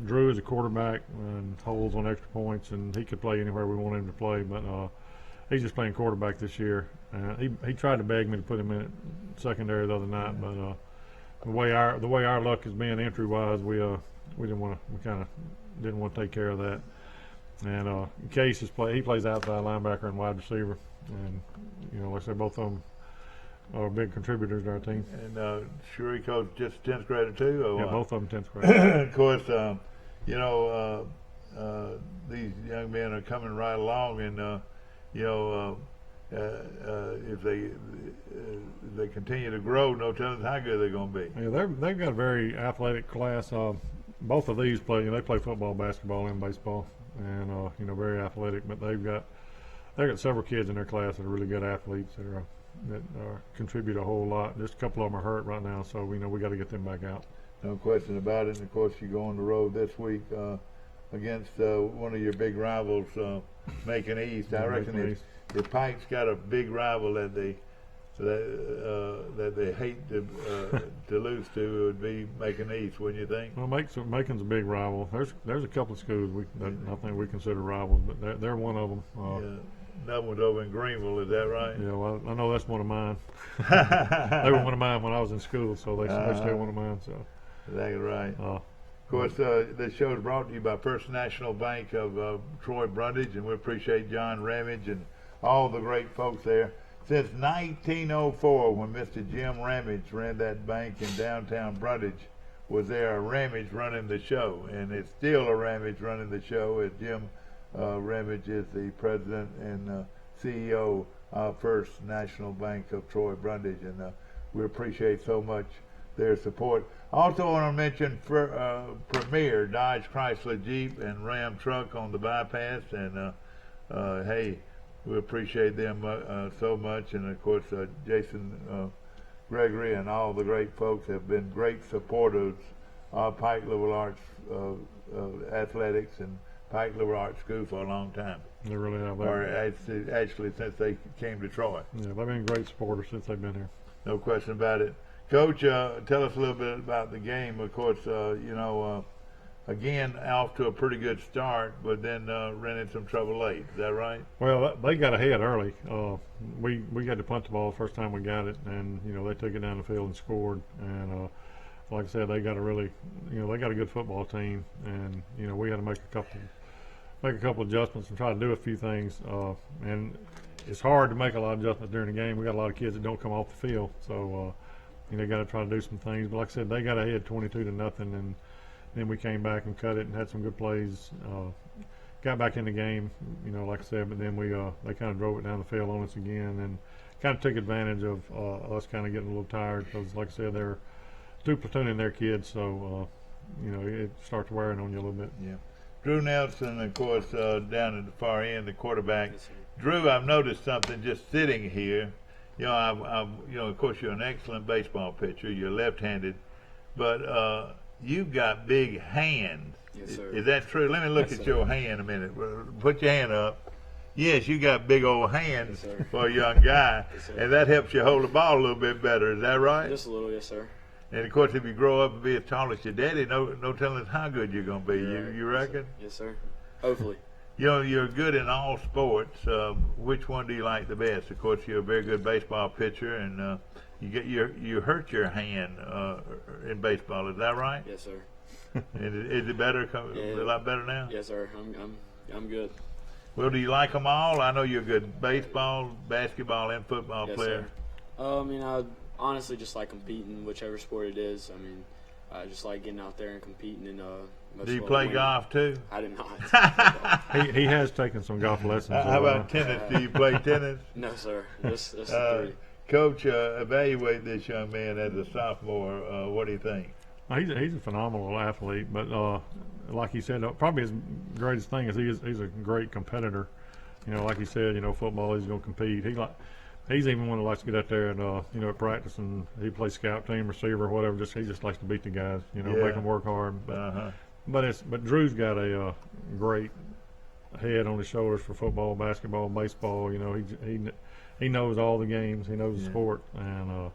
Drew is a quarterback and holds on extra points, and he could play anywhere we want him to play, but he's just playing quarterback this year. He tried to beg me to put him in secondary the other night, but the way our luck has been entry wise, we kind of didn't want to take care of that. And Case he plays outside linebacker and wide receiver, and like I said, both of them are big contributors to our team. And Shuriko's just 10th grader too? Or yeah, what? both of them 10th grader. Of course, these young men are coming right along, and if they continue to grow, no telling how good they're going to be. Yeah, they've got a very athletic class. Both of these play football, basketball, and baseball, and very athletic. But they've got several kids in their class that are really good athletes that contribute a whole lot. Just a couple of them are hurt right now, so we got to get them back out. No question about it. And of course, you go on the road this week against one of your big rivals, Macon East. I reckon if Pike's got a big rival that they hate to lose to, it would be Macon East, wouldn't you think? Well, Macon's a big rival. There's a couple of schools that I think we consider rivals, but they're one of them. That one's over in Greenville, is that right? Yeah, well, I know that's one of mine. They were one of mine when I was in school, so they're still one of mine. So exactly right. Of course, this show is brought to you by First National Bank of Troy Brundage, and we appreciate John Ramage and all the great folks there. Since 1904, when Mr. Jim Ramage ran that bank in downtown Brundage, was there a Ramage running the show, and it's still a Ramage running the show, as Jim Ramage is the president and CEO of First National Bank of Troy Brundage, and we appreciate so much their support. Also want to mention Premier Dodge Chrysler Jeep and Ram truck on the bypass, and hey, we appreciate them so much, and of course Jason Gregory and all the great folks have been great supporters of Pike Liberal Arts athletics and Pike Liberal Arts School for a long time. They really have. Or actually since they came to Troy. Yeah, they've been great supporters since they've been here. No question about it. Coach, tell us a little bit about the game. Of course, again, off to a pretty good start, but then ran into some trouble late. Is that right? Well, they got ahead early. We had to punt the ball the first time we got it, and they took it down the field and scored. And like I said, they got a good football team, and we had to make a couple adjustments and try to do a few things. And it's hard to make a lot of adjustments during the game. We got a lot of kids that don't come off the field, so got to try to do some things. But like I said, they got ahead 22-0, and then we came back and cut it and had some good plays. Got back in the game, like I said, but then they kind of drove it down the field on us again, and kind of took advantage of us kind of getting a little tired because, like I said, they're two platooning their kids, so it starts wearing on you a little bit. Yeah. Drew Nelson, of course, down at the far end, the quarterback. Drew, I've noticed something just sitting here. Of course, you're an excellent baseball pitcher. You're left-handed, but you've got big hands. Yes, sir. Is that true? Let me look at your hand a minute. Put your hand up. Yes, you got big old hands for a young guy, and that helps you hold the ball a little bit better. Is that right? Just a little, yes, sir. And of course, if you grow up and be as tall as your daddy, no telling how good you're going to be. Yeah, You reckon? Yes, sir. Hopefully. You're good in all sports. Which one do you like the best? Of course, you're a very good baseball pitcher, and you hurt your hand in baseball. Is that right? Yes, sir. Is it better? A lot better now? Yes, sir. I'm good. Well, do you like them all? I know you're a good baseball, basketball, and football player. Sir. I honestly just like competing, whichever sport it is. I just like getting out there and competing. And do you play golf too? I did not. he has taken some golf lessons. How about tennis? Do you play tennis? No, sir. Just three. Coach, evaluate this young man as a sophomore. What do you think? He's a phenomenal athlete, but like he said, probably his greatest thing is he's a great competitor. Like he said, football, he's going to compete. He's even one that likes to get out there and at practice, and he plays scout team, receiver, whatever. He just likes to beat the guys, make them work hard. But Drew's got a great head on his shoulders for football, basketball, baseball. He knows all the games. He knows the sport, and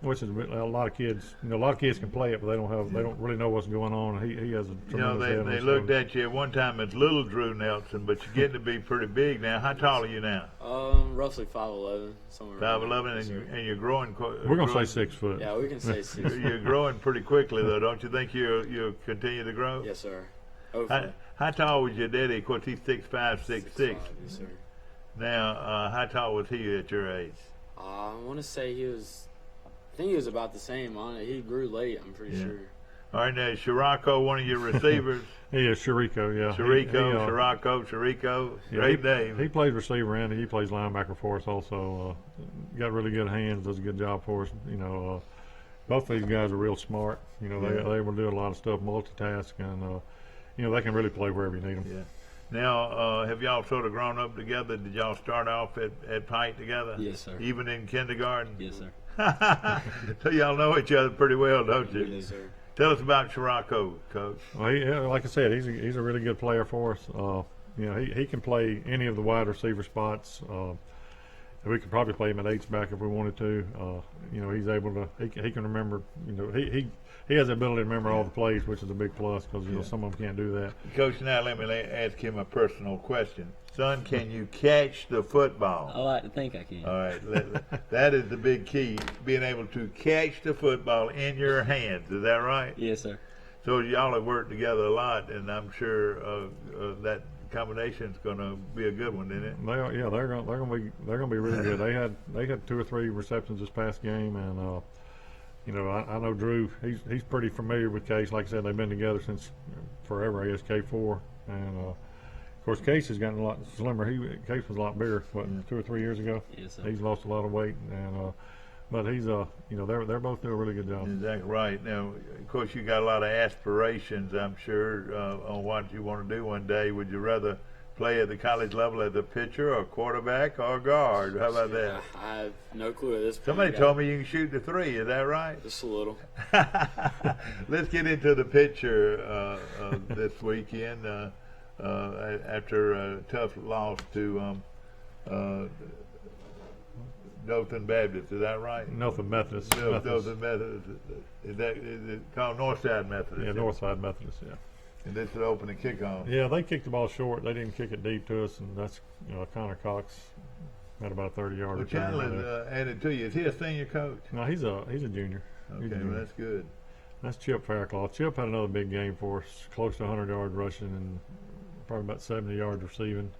which is a lot of kids. A lot of kids can play it, but they don't really know what's going on. He has a tremendous head on they his looked shoulders. at you at one time as little Drew Nelson, but you're getting to be pretty big now. How tall are you now? Roughly 5'11", somewhere. 5'11", and you're growing. We're gonna say 6 foot. Yeah, we can say 6. You're growing pretty quickly, though, don't you think you'll continue to grow? Yes, sir. Hopefully. How tall was your daddy? Of course, he's 6'5", 6'6". Yes, sir. Now, how tall was he at your age? I want to say I think he was about the same on it. He grew late, I'm pretty sure. All right, now, Shirako, one of your receivers? He is Shiriko, yeah. Shiriko. Great name. He plays receiver and he plays linebacker for us also. Got really good hands, does a good job for us. Both of these guys are real smart. They will do a lot of stuff, multitask, and they can really play wherever you need them. Yeah. Now, have y'all sort of grown up together? Did y'all start off at Pike together? Yes, sir. Even in kindergarten? Yes, sir. So y'all know each other pretty well, don't you? Yes, sir. Tell us about Shirako, Coach. Well, like I said, he's a really good player for us. He can play any of the wide receiver spots. We could probably play him at H-back if we wanted to. He's able to. He can remember. He has the ability to remember all the plays, which is a big plus because some of them can't do that. Coach, now let me ask him a personal question. Son, can you catch the football? I like to think I can. All right, that is the big key, being able to catch the football in your hands. Is that right? Yes, sir. So y'all have worked together a lot, and I'm sure that combination's going to be a good one, isn't it? They're going to be really good. They had 2 or 3 receptions this past game, and I know Drew. He's pretty familiar with Case. Like I said, they've been together since forever. I guess K4, and of course Case has gotten a lot slimmer. Case was a lot bigger. 2 or 3 years ago? Yes, sir. He's lost a lot of weight, and but he's they're both doing a really good job. Exactly right. Now, of course, you got a lot of aspirations, I'm sure, on what you want to do one day. Would you rather play at the college level as a pitcher or quarterback or guard? How about that? I have no clue at this point. Somebody told me you can shoot the 3. Is that right? Just a little. Let's get into the pitcher this weekend after a tough loss to Dothan Baptist. Is that right? Dothan Methodist. Dothan Methodist. Is it called Northside Methodist? Yeah, Northside Methodist. Yeah. And this is the opening kickoff. Yeah, they kicked the ball short. They didn't kick it deep to us, and that's Connor Cox had about a 30-yard Well, return. Chandler added to you. Is he a senior coach? No, he's a junior. Okay, well, that's good. That's Chip Faircloth. Chip had another big game for us, close to 100 yards rushing and probably about 70 yards receiving.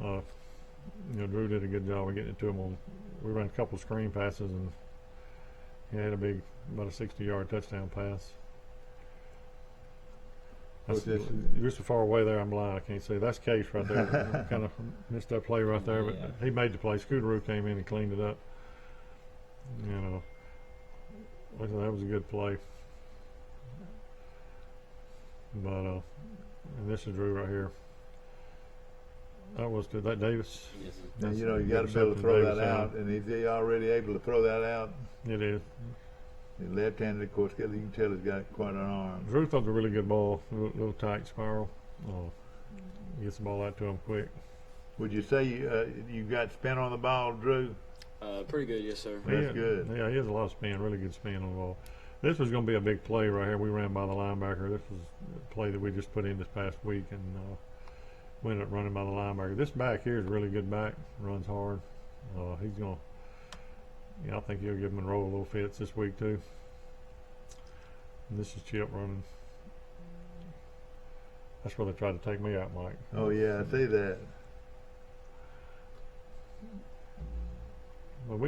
Drew did a good job of getting it to him. We ran a couple of screen passes, and he had about a 60-yard touchdown pass. You're so far away there, I'm blind. I can't see. That's Case right there. Kind of missed that play right there, but he made the play. Scooteroo came in and cleaned it up. That was a good play. But and this is Drew right here. Was that Davis? Yes. Now, you got to be able to throw that out, and is he already able to throw that out? It is. The left-handed, of course, you can tell he's got quite an arm. Drew throws a really good ball, little tight spiral. Gets the ball out to him quick. Would you say you got spin on the ball, Drew? Pretty good, yes, sir. That's good. Yeah, he has a lot of spin, really good spin on the ball. This was going to be a big play right here. We ran by the linebacker. This was a play that we just put in this past week, and we ended up running by the linebacker. This back here is a really good back, runs hard. He's going to, I think he'll give him a roll a little fits this week too. And this is Chip running. That's where they tried to take me out, Mike. Oh yeah, I see that. Well,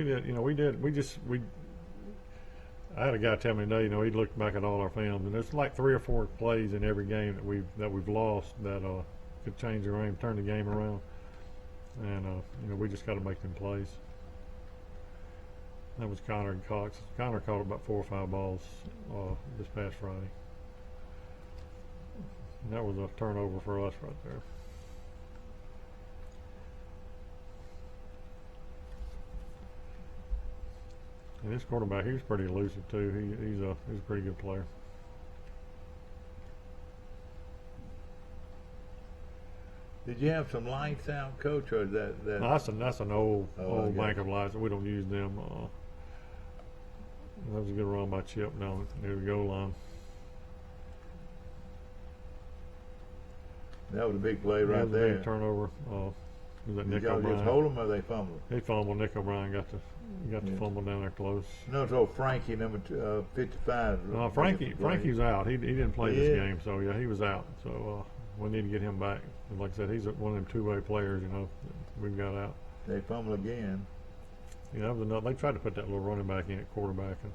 I had a guy tell me today, he looked back at all our films, and there's like 3 or 4 plays in every game that we've lost that could change the game, turn the game around, and we just got to make them plays. That was Connor and Cox. Connor caught about 4 or 5 balls this past Friday. And that was a turnover for us right there. And this quarterback, he was pretty elusive too. He's a pretty good player. Did you have some lights out, Coach, or is that? No, that's an old bank of lights. We don't use them. That was a good run by Chip down near the goal line. That was a big play right That was a there. big turnover. Was that Did Nick y'all O'Brien? just hold them or they fumbled? He fumbled. Nick O'Brien got the fumble down there close. No, so Frankie, number 55. Frankie's out. He didn't play He this is? game, so yeah, he was out. So we need to get him back. And like I said, he's one of them two-way players. You know, that we've got out. They fumble again. Yeah, that was another. They tried to put that little running back in at quarterback, and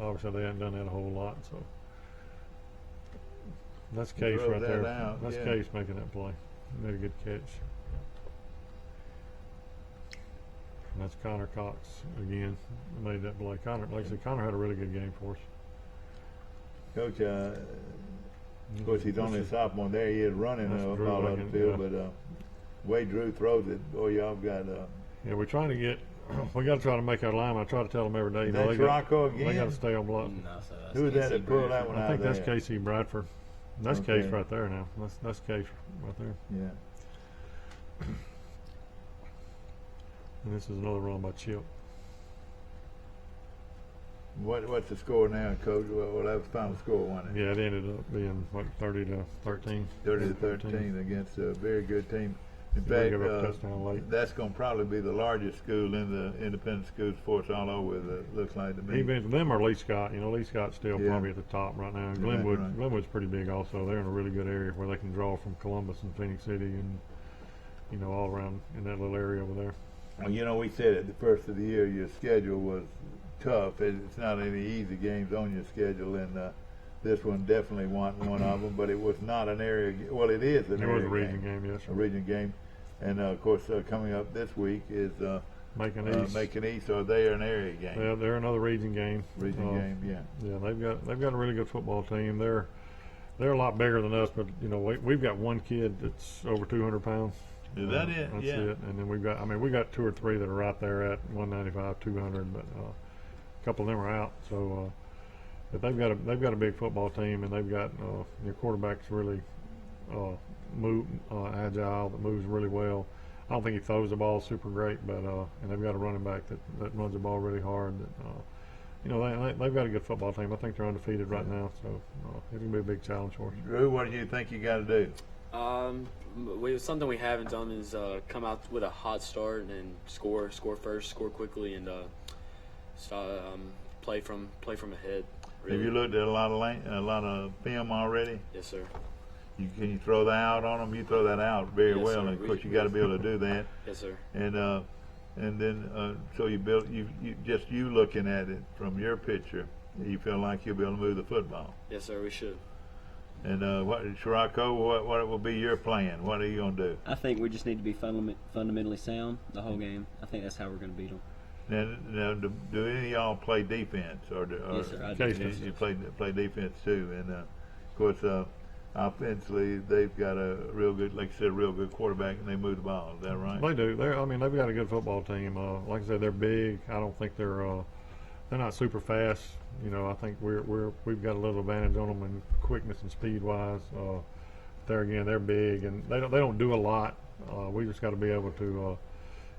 obviously they hadn't done that a whole lot. So that's Case drove right that there. out, That's yeah. Case making that play. He made a good catch. And that's Connor Cox again. Made that play. Connor, like I said, Connor had a really good game for us. Coach, of course, he's only a sophomore there. He is running That's all Drew over the Lincoln, field, yeah. but way Drew throws it, boy, y'all got. Yeah, we're trying to get. We got to try to make our linemen. I try to tell them every day. That's they got, Rocco They again? got to stay on block. No, so that's Who's that Casey that pulled that Bradford. one I out think there? that's Casey Bradford. That's Okay. Case right there now. That's Case right there. Yeah. And this is another run by Chip. What's the score now, Coach? Well, that was the final score, wasn't it? Yeah, it ended up being what 30-13. 30-13 against a very good team. In They fact, give up a touchdown late. that's going to probably be the largest school in the independent school sports all over. It looks like to me. Even them or Lee Scott. You know, Lee Scott's still Yeah. probably at the top right now. And Yeah, Glenwood, right. Glenwood's pretty big also. They're in a really good area where they can draw from Columbus and Phoenix City and all around in that little area over there. Well, you know, we said at the first of the year your schedule was tough. It's not any easy games on your schedule, and this one definitely wasn't one of them. But it was not an area. Well, it is an It area was a region game, yes, sir. a region game, and of course coming up this week is Macon East. Macon East. So they are an area game. Yeah, they're another region game. Region game, yeah. Yeah, they've got a really good football team. They're a lot bigger than us, but you know we've got one kid that's over 200 pounds. Is that it? That's Yeah. it. And then we got two or three that are right there at 195, 200, but a couple of them are out. So, but they've got a big football team, and they've got their quarterback's really agile, that moves really well. I don't think he throws the ball super great, but and they've got a running back that runs the ball really hard. That they've got a good football team. I think they're undefeated right now, so it's gonna be a big challenge for us. Drew, what do you think you got to do? Something we haven't done is come out with a hot start and score first, score quickly, and play from ahead. Really. Have you looked at a lot of film already? Yes, sir. Can you throw that out on them? You throw that out very Yes, well, sir. and of course you got to be able to do that. Yes, sir. And then so you looking at it from your picture, you feel like you'll be able to move the football. Yes, sir. We should. And Shirako, what will be your plan? What are you gonna do? I think we just need to be fundamentally sound the whole game. I think that's how we're going to beat them. Now do any of y'all play defense, or Yes, sir, I do. you play defense too? And of course, offensively they've got a real good, like I said, real good quarterback, and they move the ball. Is that right? They do. They've got a good football team. Like I said, they're big. I don't think they're not super fast. You know, I think we've got a little advantage on them in quickness and speed wise. They're big, and they don't do a lot. We just got to be able to,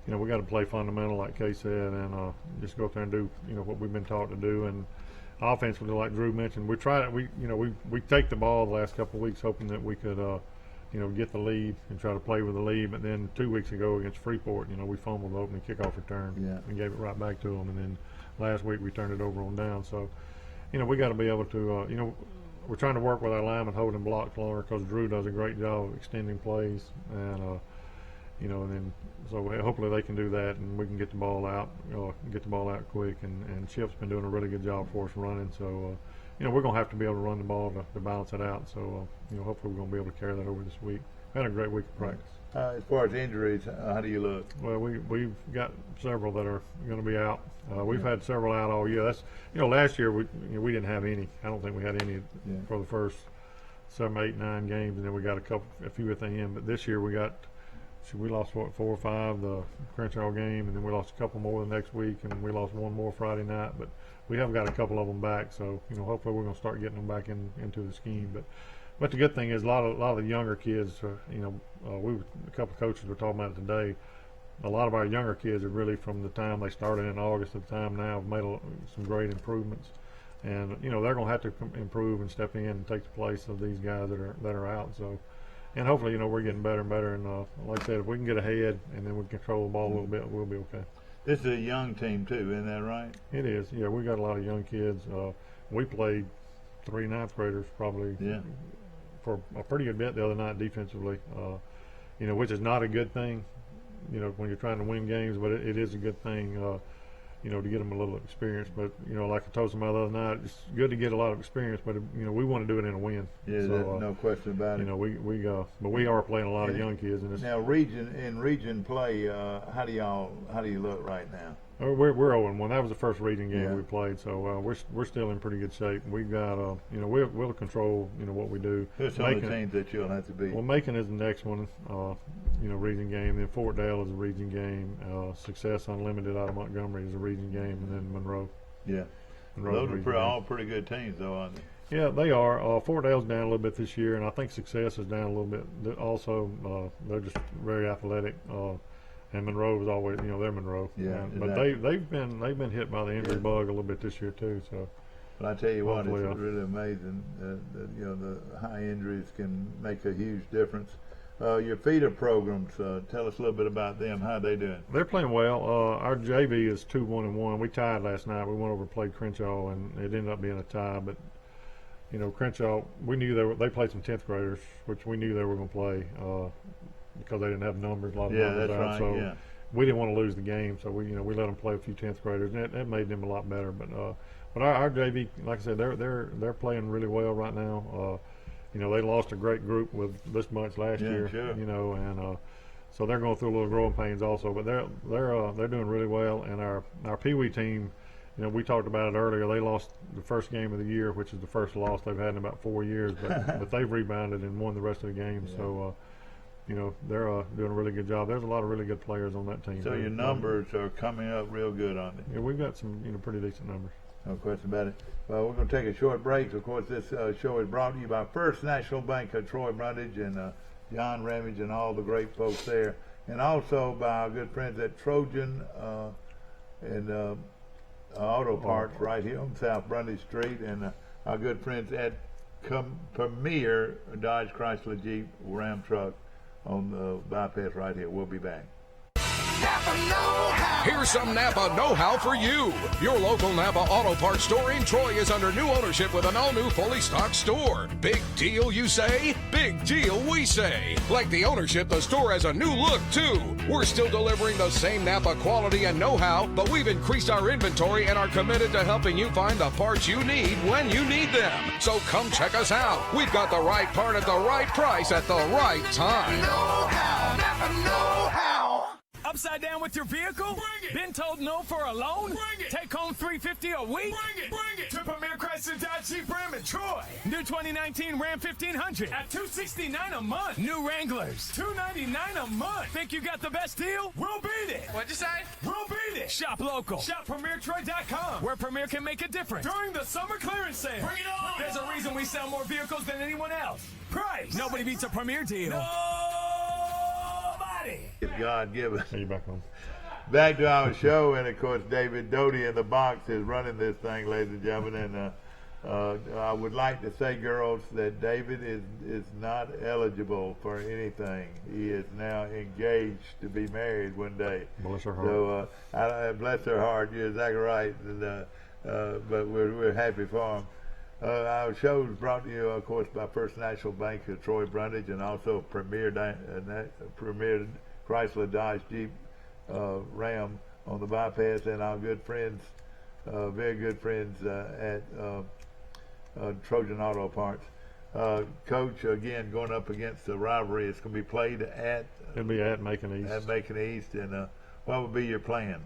we got to play fundamental, like Kay said, and just go out there and do what we've been taught to do. And offensively, like Drew mentioned, we try to we take the ball the last couple of weeks, hoping that we could get the lead and try to play with the lead. But then 2 weeks ago against Freeport, we fumbled the opening kickoff return and gave it right back to them. And then last week we turned it over on down. So, we got to be able to, we're trying to work with our linemen holding blocks longer, because Drew does a great job of extending plays. And, and then so hopefully they can do that, and we can get the ball out, quick. And Chip's been doing a really good job for us running. So, we're going to have to be able to run the ball to balance it out. So, hopefully we're going to be able to carry that over this week. Had a great week of practice. As far as injuries, how do you look? Well, we've got several that are going to be out. We've had several out all year. That's last year we didn't have any. I don't think we had any for the first 7, 8, 9 games, and then we got a few at the end. But this year we lost 4 or 5 the Crenshaw game, and then we lost a couple more the next week, and we lost one more Friday night. But we have got a couple of them back, so hopefully we're going to start getting them back into the scheme. But the good thing is a lot of the younger kids. A couple of coaches were talking about it today. a lot of our younger kids have really, from the time they started in August to the time now, have made some great improvements. And you know, they're going to have to improve and step in and take the place of these guys that are out. So, and hopefully, you know, we're getting better and better. And like I said, if we can get ahead and then we control the ball a little bit, we'll be okay. This is a young team too, isn't that right? It is. Yeah, we got a lot of young kids. We played 3 ninth graders probably for a pretty good bit the other night defensively. You know, which is not a good thing, you know, when you're trying to win games, but it is a good thing, you know, to get them a little experience. But, you know, like I told somebody the other night, it's good to get a lot of experience, but, you know, we want to do it in a win. Yeah, so, no question about it. You know, but we are playing a lot of young kids. And now, region play, how do you look right now? We're 0-1. That was the first region game we played, so we're still in pretty good shape. We've got you know, we'll control, you know, what we do. Who's some of the teams that you'll have to beat? Well, Macon is the next one, you know, region game. Then Fort Dale is a region game. Success Unlimited out of Montgomery is a region game, and then Monroe. Yeah, Monroe's those are all pretty good teams, though, aren't they? Yeah, they are. Fort Dale's down a little bit this year, and I think Success is down a little bit. Also, they're just very athletic. And Monroe was always, you know, they're Monroe. Yeah, but exactly. they've been hit by the injury bug a little bit this year too. So, but I tell you what, it's really amazing that you know, the high injuries can make a huge difference. Your feeder programs, tell us a little bit about them. How are they doing? They're playing well. Our JV is 2-1-1. We tied last night. We went over and played Crenshaw, and it ended up being a tie. But you know, Crenshaw, we knew they played some 10th graders, which we knew they were going to play. Because they didn't have numbers, a lot of numbers out, right, so we didn't want to lose the game. So we let them play a few 10th graders, and that made them a lot better. But our JV, like I said, they're playing really well right now. You know, they lost a great group with this bunch last year. Sure. You know, and so they're going through a little growing pains also. But they're doing really well. And our Pee Wee team, you know, we talked about it earlier. They lost the first game of the year, which is the first loss they've had in about 4 years. But they've rebounded and won the rest of the games. Yeah. So. You know, they're doing a really good job. There's a lot of really good players on that team. So your numbers are coming up real good on it. Yeah, we've got some, you know, pretty decent numbers. No question about it. Well, we're going to take a short break. Of course, this show is brought to you by First National Bank of Troy Brundage and John Ramage and all the great folks there. And also by our good friends at Trojan and Auto Parts right here on South Brundage Street. And our good friends at Premier Dodge Chrysler Jeep Ram Truck on the bypass right here. We'll be back. Napa know-how. Here's some Napa know-how for you. Your local Napa Auto Parts store in Troy is under new ownership with an all-new fully stocked store. Big deal, you say? Big deal, we say. Like the ownership, the store has a new look, too. We're still delivering the same Napa quality and know-how, but we've increased our inventory and are committed to helping you find the parts you need when you need them. So come check us out. We've got the right part at the right price at the right time. Know-how. Napa know-how. Upside down with your vehicle? Bring it. Been told no for a loan? Bring it. Take home $350 a week? Bring it. Bring it. To Premier Chrysler Dodge Jeep Ram in Troy. New 2019 Ram 1500 at $269 a month. New Wranglers, $299 a month. Think you got the best deal? We'll beat it. What'd you say? We'll beat it. Shop local. Shop PremierTroy.com, where Premier can make a difference during the summer clearance sale. Bring it on. There's a reason we sell more vehicles than anyone else. Price. Nobody beats a Premier deal. No. It's God given. You back on. Back to our show, and of course, David Doty in the box is running this thing, ladies and gentlemen. And I would like to say, girls, that David is not eligible for anything. He is now engaged to be married one day. Bless her heart. So, bless her heart. You're exactly right. And, but we're happy for him. Our show is brought to you, of course, by First National Bank of Troy Brundage and also Premier Chrysler Dodge Jeep Ram on the bypass, and our good friends, very good friends at Trojan Auto Parts. Coach, again, going up against the rivalry. It's going to be played at... It'll be at Macon East. At Macon East, and what would be your plan?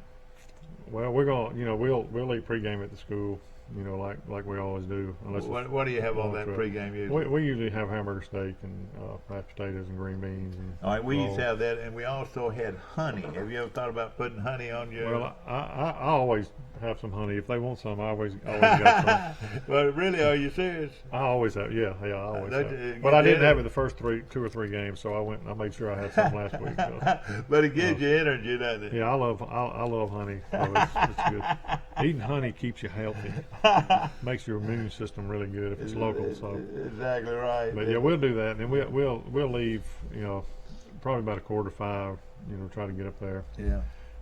Well, we're going to, you know, we'll eat pregame at the school. you know, like we always do. Unless What do you have on that pregame usually? We usually have hamburger steak and mashed potatoes and green beans. And all right, we used to have that, and we also had honey. Have you ever thought about putting honey on your? Well, I always have some honey. If they want some, I always got some. Well, really, are you serious? I always have. Yeah, I always have. But I didn't have it the first 2 or 3 games, so I made sure I had some last week. So. But it gives you energy, doesn't it? Yeah, I love honey. So it's good. Eating honey keeps you healthy. Makes your immune system really good if it's local. So exactly right. But yeah, we'll do that, and then we'll leave. You know, probably about 4:45. You know, try to get up there. Yeah.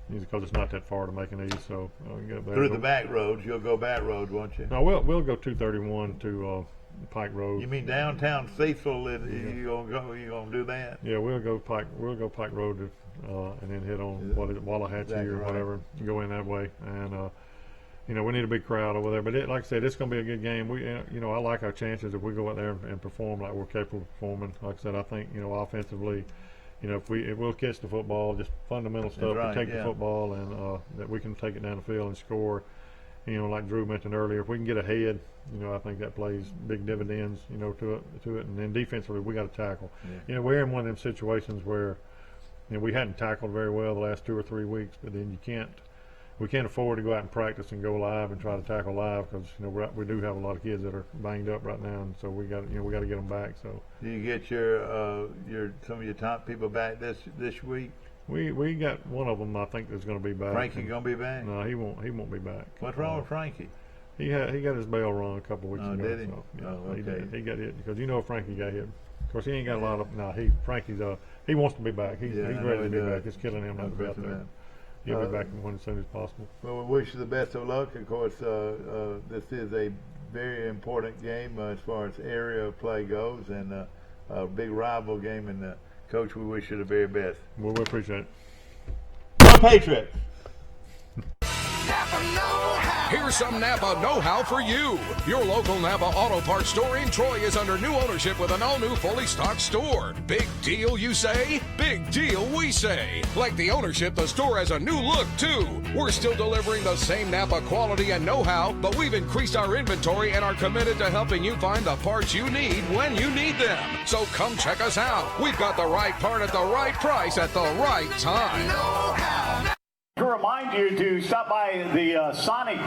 Because it's not that far to Macon East, so get up there. Through the back roads, you'll go back road, won't you? No, we'll go 231 to Pike Road. You mean downtown Cecil? You gonna do that? Yeah, we'll go Pike Road and then hit on Wallahatchie or whatever. Right. Go in that way, and you know, we need a big crowd over there. But like I said, it's going to be a good game. We, you know, I like our chances if we go out there and perform like we're capable of performing. Like I said, I think, you know, offensively, you know, if we'll catch the football, just fundamental stuff, right, we take the football and that we can take it down the field and score. You know, like Drew mentioned earlier, if we can get ahead, you know, I think that plays big dividends, you know, to it. And then defensively, we got to tackle. Yeah. You know, we're in one of them situations where, you know, we hadn't tackled very well the last 2 or 3 weeks, but then we can't afford to go out and practice and go live and try to tackle live because, you know, we do have a lot of kids that are banged up right now, and so we got to get them back. So do you get some of your top people back this week? We got one of them I think is going to be back. Frankie gonna be back? No, he won't be back. What's wrong with Frankie? He got his bell rung a couple of weeks ago. Did he? So, yeah, okay. He got hit because you know Frankie got hit. Of course, he ain't got a lot of. No, Frankie's he wants to be back. He's ready to be back. It's killing him not to be out there. He'll be back as soon as possible. Well, we wish you the best of luck. Of course, this is a very important game as far as area of play goes, and a big rival game. And Coach, we wish you the very best. Well, we appreciate it. Go Patriots! Here's some Napa know-how for you. Your local Napa Auto Parts store in Troy is under new ownership with an all-new fully stocked store. Big deal, you say? Big deal, we say. Like the ownership, the store has a new look, too. We're still delivering the same Napa quality and know-how, but we've increased our inventory and are committed to helping you find the parts you need when you need them. So come check us out. We've got the right part at the right price at the right time. To remind you to stop by the Sonic